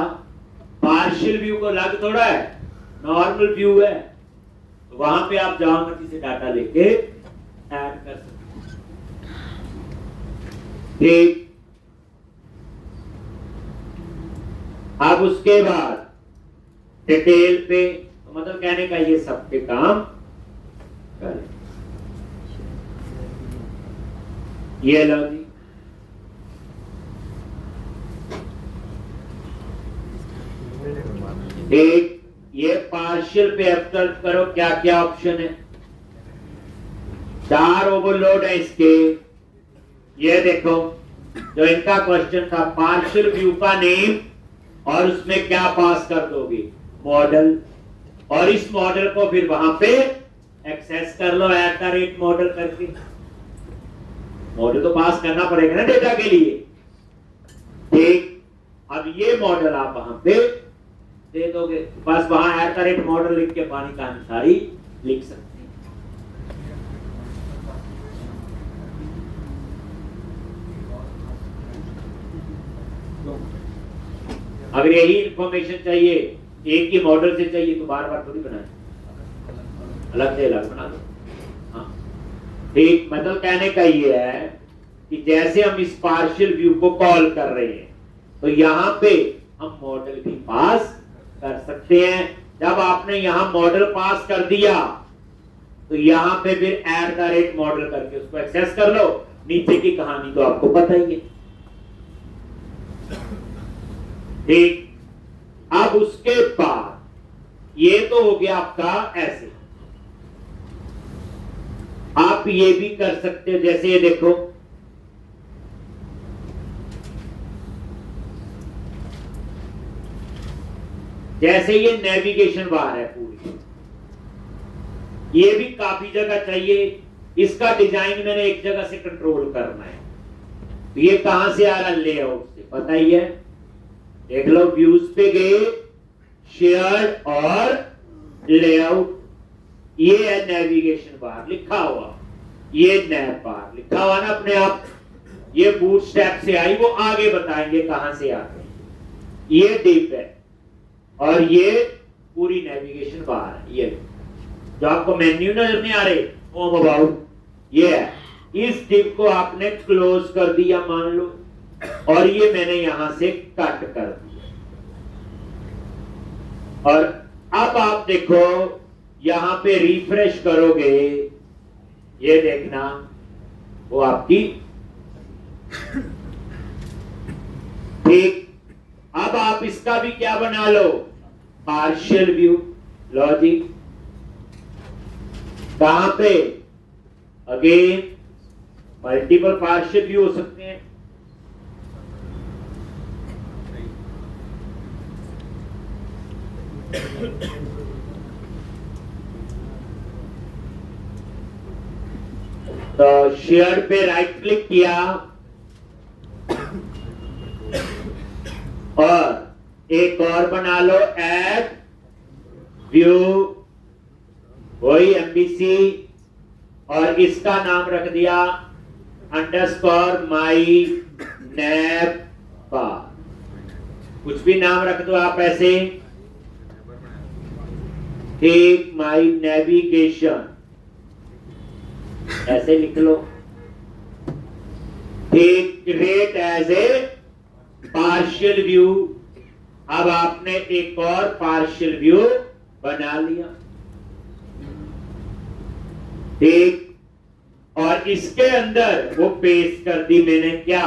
S1: पार्शियल व्यू को लग थोड़ा है, नॉर्मल व्यू है, तो वहां पे आप जहां मर्जी से डाटा लेके ऐड कर सकते हैं। ठीक, अब उसके बाद डिटेल पे, तो मतलब कहने का ये सब पे काम करें। ये लो जी, एक ये पार्शियल पे ऑब्जर्व करो क्या क्या ऑप्शन है। 4 ओवरलोड है इसके। ये देखो जो इनका क्वेश्चन था, पार्शियल व्यू का नेम और उसमें क्या पास कर दोगे, मॉडल, और इस मॉडल को फिर वहां पे एक्सेस कर लो @मॉडल करके। मॉडल तो पास करना पड़ेगा ना डेटा के लिए। ठीक, अब ये मॉडल आप वहां पे दे दोगे, बस वहां @मॉडल लिख के पानी का अनुसारी लिख सकते हैं। अगर यही इंफॉर्मेशन चाहिए, एक ही मॉडल से चाहिए, तो बार बार थोड़ी बनाए, अलग से अलग बना दो। हाँ ठीक, मतलब कहने का ये है कि जैसे हम इस पार्शियल व्यू को कॉल कर रहे हैं, तो यहाँ पे हम मॉडल भी पास कर सकते हैं। जब आपने यहां मॉडल पास कर दिया, तो यहां पे फिर @मॉडल करके उसको एक्सेस कर लो। नीचे की कहानी तो आपको पता ही है। ठीक, अब उसके बाद ये तो हो गया आपका ऐसे। आप ये भी कर सकते हो, जैसे ये देखो, जैसे ये नेविगेशन बार है पूरी, ये भी काफी जगह चाहिए। इसका डिजाइन मैंने एक जगह से कंट्रोल करना है, तो ये कहां से आ रहा, लेआउट से, पता ही है। देख लो, व्यूज पे गए, शेयर्ड और लेआउट, ये है नेविगेशन बार लिखा हुआ, ये नैव बार लिखा हुआ ना अपने आप। ये बूटस्ट्रैप से आई, वो आगे बताएंगे कहां से आते हैं। ये डिप है और ये पूरी नेविगेशन बार है। ये जो आपको मेन्यू नजर नहीं आ रहे, होम अबाउट, ये है। इस डिप को आपने क्लोज कर दिया मान लो, और ये मैंने यहां से कट कर दिया। और अब आप देखो, यहां पे रिफ्रेश करोगे, ये देखना वो आपकी ठीक। अब आप इसका भी क्या बना लो, पार्शियल व्यू लॉजिक। कहां पे, अगेन मल्टीपल पार्शियल व्यू हो सकते हैं। तो शेयर पे राइट क्लिक किया और एक और बना लो, ऐड व्यू, वही MVC, और इसका नाम रख दिया _my_nav बार। कुछ भी नाम रख दो आप ऐसे, ठीक, माई नेविगेशन। ऐसे लिख लो। Take rate as a partial view. अब आपने एक और पार्शियल व्यू बना लिया। ठीक, और इसके अंदर वो पेस्ट कर दी मैंने क्या,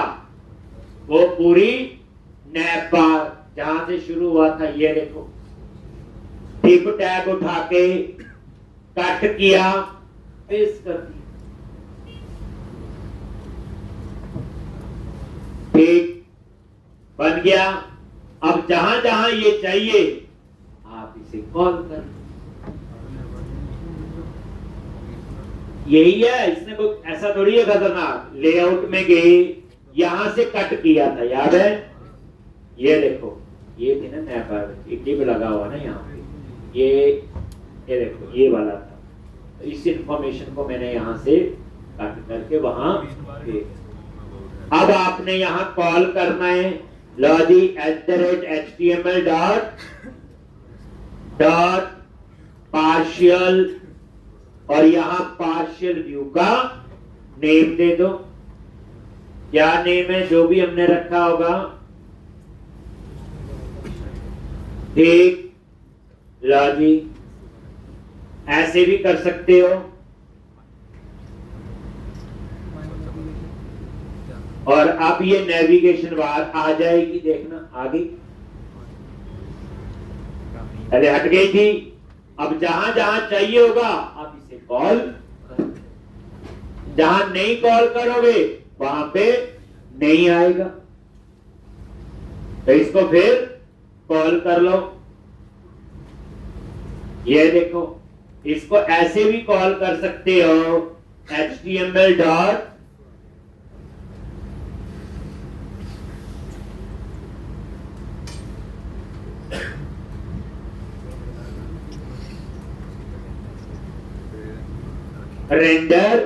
S1: वो पूरी नैप बार जहां से शुरू हुआ था, ये देखो टिप टैग उठा के कट किया, पेस्ट कर दिया। ठीक, बन गया। अब जहां जहां ये चाहिए आप इसे कॉल कर, यही है। इसने कोई ऐसा थोड़ी है खतरनाक। लेआउट में गए, यहां से कट किया था, याद है? ये देखो, ये थी ना नैपर, एक टिप लगा हुआ ना यहाँ पे, ये देखो ये वाला था। तो इस इंफॉर्मेशन को मैंने यहां से कट करके वहां दे। अब आपने यहां कॉल करना है लॉजी @html डॉट पार्शियल, और यहां पार्शियल व्यू का नेम दे दो। क्या नेम है जो भी हमने रखा होगा। ठीक, लॉजी ऐसे भी कर सकते हो। और अब ये नेविगेशन बार आ जाएगी, देखना आ गई। पहले हट गई थी, अब जहां जहां चाहिए होगा आप इसे कॉल, जहां नहीं कॉल करोगे वहां पे नहीं आएगा, तो इसको फिर कॉल कर लो। ये देखो, इसको ऐसे भी कॉल कर सकते हो HTML डॉट रेंडर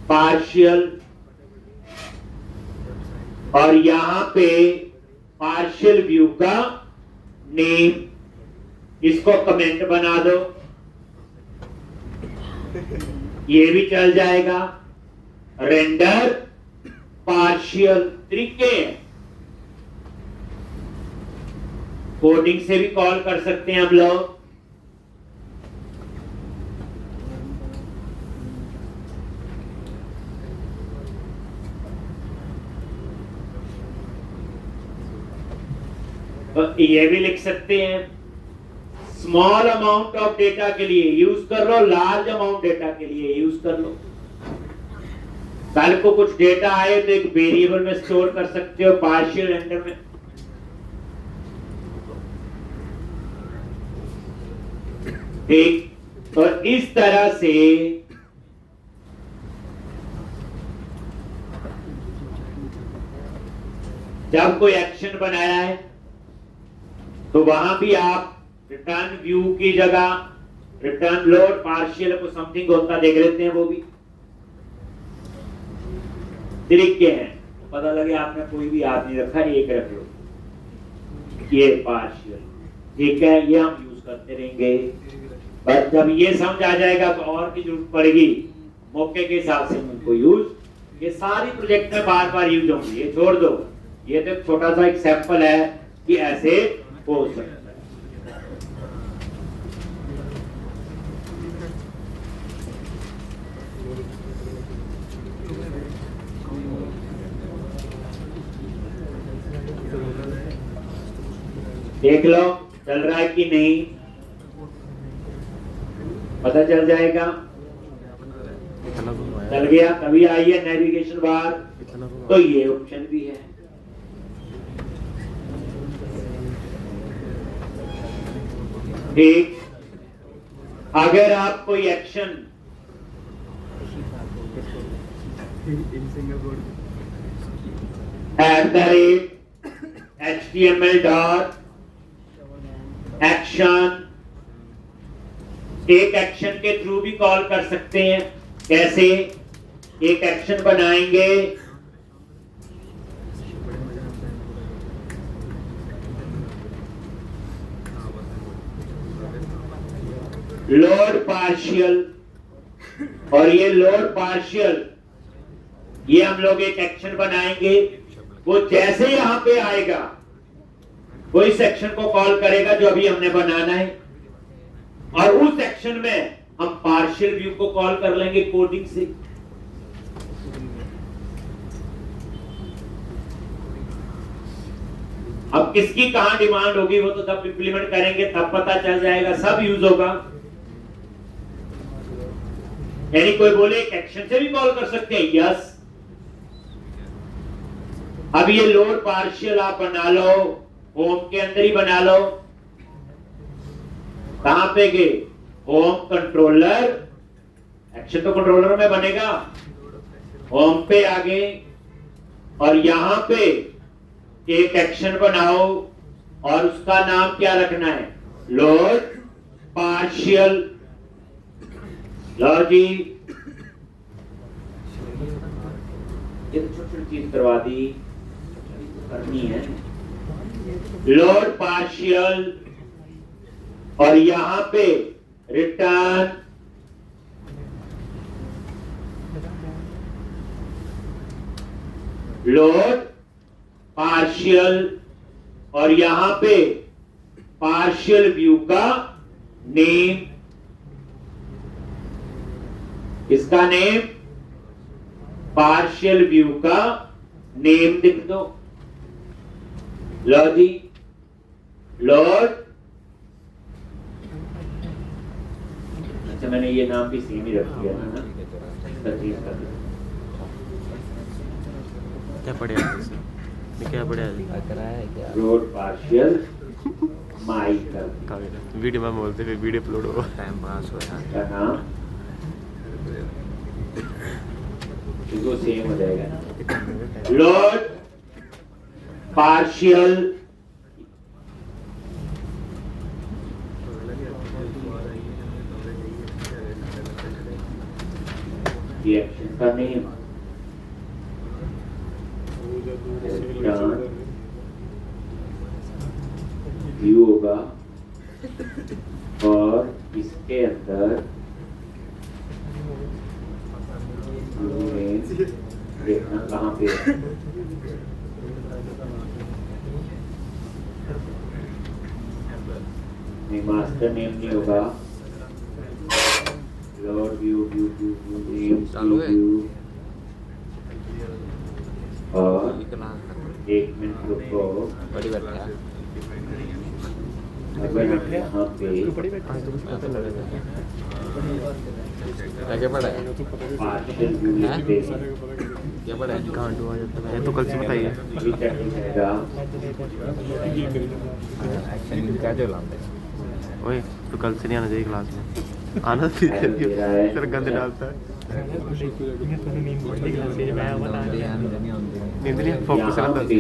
S1: पार्शियल, और यहां पे पार्शियल व्यू का नेम, इसको कमेंट बना दो, ये भी चल जाएगा। रेंडर पार्शियल तरीके कोडिंग से भी कॉल कर सकते हैं हम लोग। तो ये भी लिख सकते हैं, स्मॉल अमाउंट ऑफ डेटा के लिए यूज कर लो, लार्ज अमाउंट डेटा के लिए यूज कर लो। कल को कुछ डेटा आए तो एक वेरिएबल में स्टोर कर सकते हो, पार्शियल रेंडर में। ठीक, तो इस तरह से जब कोई एक्शन बनाया है तो वहां भी आप रिटर्न व्यू की जगह रिटर्न लोड पार्शियल को समथिंग होता देख लेते हैं, वो भी तरीके हैं। पता लगे आपने कोई भी याद नहीं रखा, एक रख लो, ये पार्शियल, ठीक है, ये हम यूज करते रहेंगे। पर जब ये समझ आ जाएगा तो और की जरूरत पड़ेगी, मौके के हिसाब से उनको यूज, ये सारी प्रोजेक्ट में बार बार यूज होंगे, ये छोड़ दो। ये तो छोटा सा एक सैंपल है कि ऐसे हो सकता है। देख लो चल रहा है कि नहीं, पता चल जाएगा। चल गया, तभी आई है नेविगेशन बार, तो ये ऑप्शन भी है। ठीक, अगर आप कोई एक्शन @HTML डॉट एक्शन, एक एक्शन के थ्रू भी कॉल कर सकते हैं। कैसे? एक एक्शन बनाएंगे, लोड पार्शियल, और ये लोड पार्शियल, ये हम लोग एक एक्शन बनाएंगे। वो जैसे यहां पे आएगा वो इस एक्शन को कॉल करेगा जो अभी हमने बनाना है, और उस एक्शन में हम पार्शियल व्यू को कॉल कर लेंगे कोडिंग से। अब किसकी कहां डिमांड होगी वो तो तब इंप्लीमेंट करेंगे, तब पता चल जाएगा, सब यूज होगा। यानी कोई बोले एक एक्शन से भी कॉल कर सकते हैं, यस। अब ये लोड पार्शियल आप बना लो, होम के अंदर ही बना लो। कहां पे गए? होम कंट्रोलर, एक्शन तो कंट्रोलर में बनेगा। होम पे आ गए और यहां पे एक एक्शन बनाओ और उसका नाम क्या रखना है? Load partial. लो जी, ये तो छोटी चीज करवा दी, करनी है। लोड पार्शियल और यहां पे रिटर्न लोड पार्शियल और यहां पे पार्शियल व्यू का नेम। इसका नेम पार्शियल व्यू का नेम लिख दो। लो जी, लोड, अच्छा मैंने ये नाम भी सेम ही रख दिया है ना, तकलीफ कर दी।
S3: क्या पढ़े आप? क्या पढ़े आज?
S5: है क्या?
S1: लोड पार्शियल माइक का
S3: वीडियो में बोलते फिर वीडियो अपलोड होगा।
S5: टाइम पास हो यार।
S1: नाम इसको सेम हो जाएगा। लोड पार्शियल ये एक्शन का नेम, व्यू होगा और इसके अंदर देखना कहाँ पे है। नहीं, मास्टर नेम नहीं होगा। Load view view view view name
S5: चालू है?
S1: व्यू और
S5: ये क्लास खत्म।
S1: 1 मिनट रुको।
S5: बड़ी बैठा है।
S1: अगर यहाँ पे
S5: क्या पड़ा है?
S1: पार्शियल व्यू
S5: हैं?
S1: लिखते हैं,
S2: सारे को पता कर
S5: क्या पड़ा है?
S3: कहाँ डुआ जाता है? तो कल से बताइए।
S1: अभी चेकिंग रहेगा।
S2: ये करेगा
S5: एक्शन क्या जो लाते हैं?
S3: ओए तो कल से नहीं आना चाहिए क्लास में। आना चाहिए, फिर गंद डालता है। नींद नहीं फोकस
S1: यहाँ
S3: रहता
S1: पे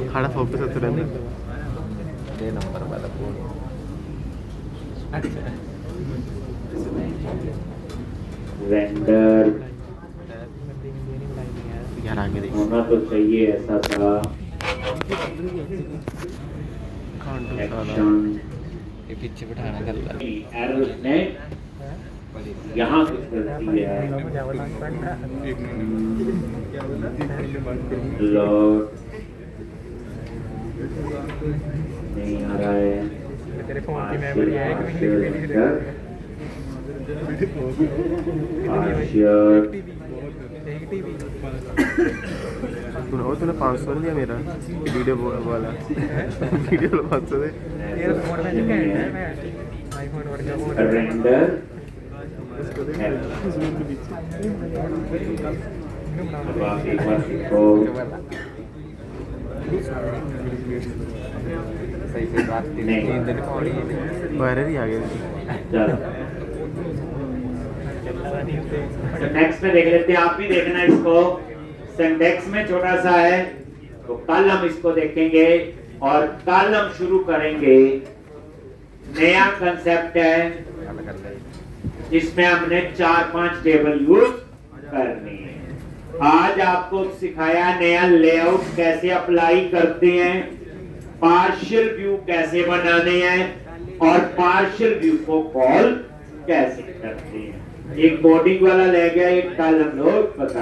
S3: खाना फोकस होता रहता
S5: ये नंबर वाला बोल।
S1: रेंडर
S3: यार आगे देखो।
S1: होना तो चाहिए, ऐसा था। एक्शन
S5: ये पीछे बिठाना कर ला।
S1: एरर ने यहाँ कुछ गलती है। लोड नहीं आ रहा है।
S4: तेरे फोन की मेमोरी है
S3: तूने 500 दिया मेरा वीडियो वाला वीडियो 500 दे।
S4: तेरा फोन में जो है आईफोन और का फोन
S1: रेंडर अब आप एक बार सीखो।
S5: सही से बात
S1: नहीं।
S5: तीन दिन पौड़ी
S3: वायरल ही आ गया।
S1: चलो नेक्स्ट में देख लेते हैं, आप भी देखना इसको। सिंटेक्स में छोटा सा है तो कल हम इसको देखेंगे और कल हम शुरू करेंगे। नया कंसेप्ट है जिसमें हमने 4-5 टेबल यूज करनी है। आज आपको सिखाया नया लेआउट कैसे अप्लाई करते हैं, पार्शियल व्यू कैसे बनाने हैं और पार्शियल व्यू को कॉल देते हैं। एक कोडिंग वाला ले गया, एक कॉलम नोट बता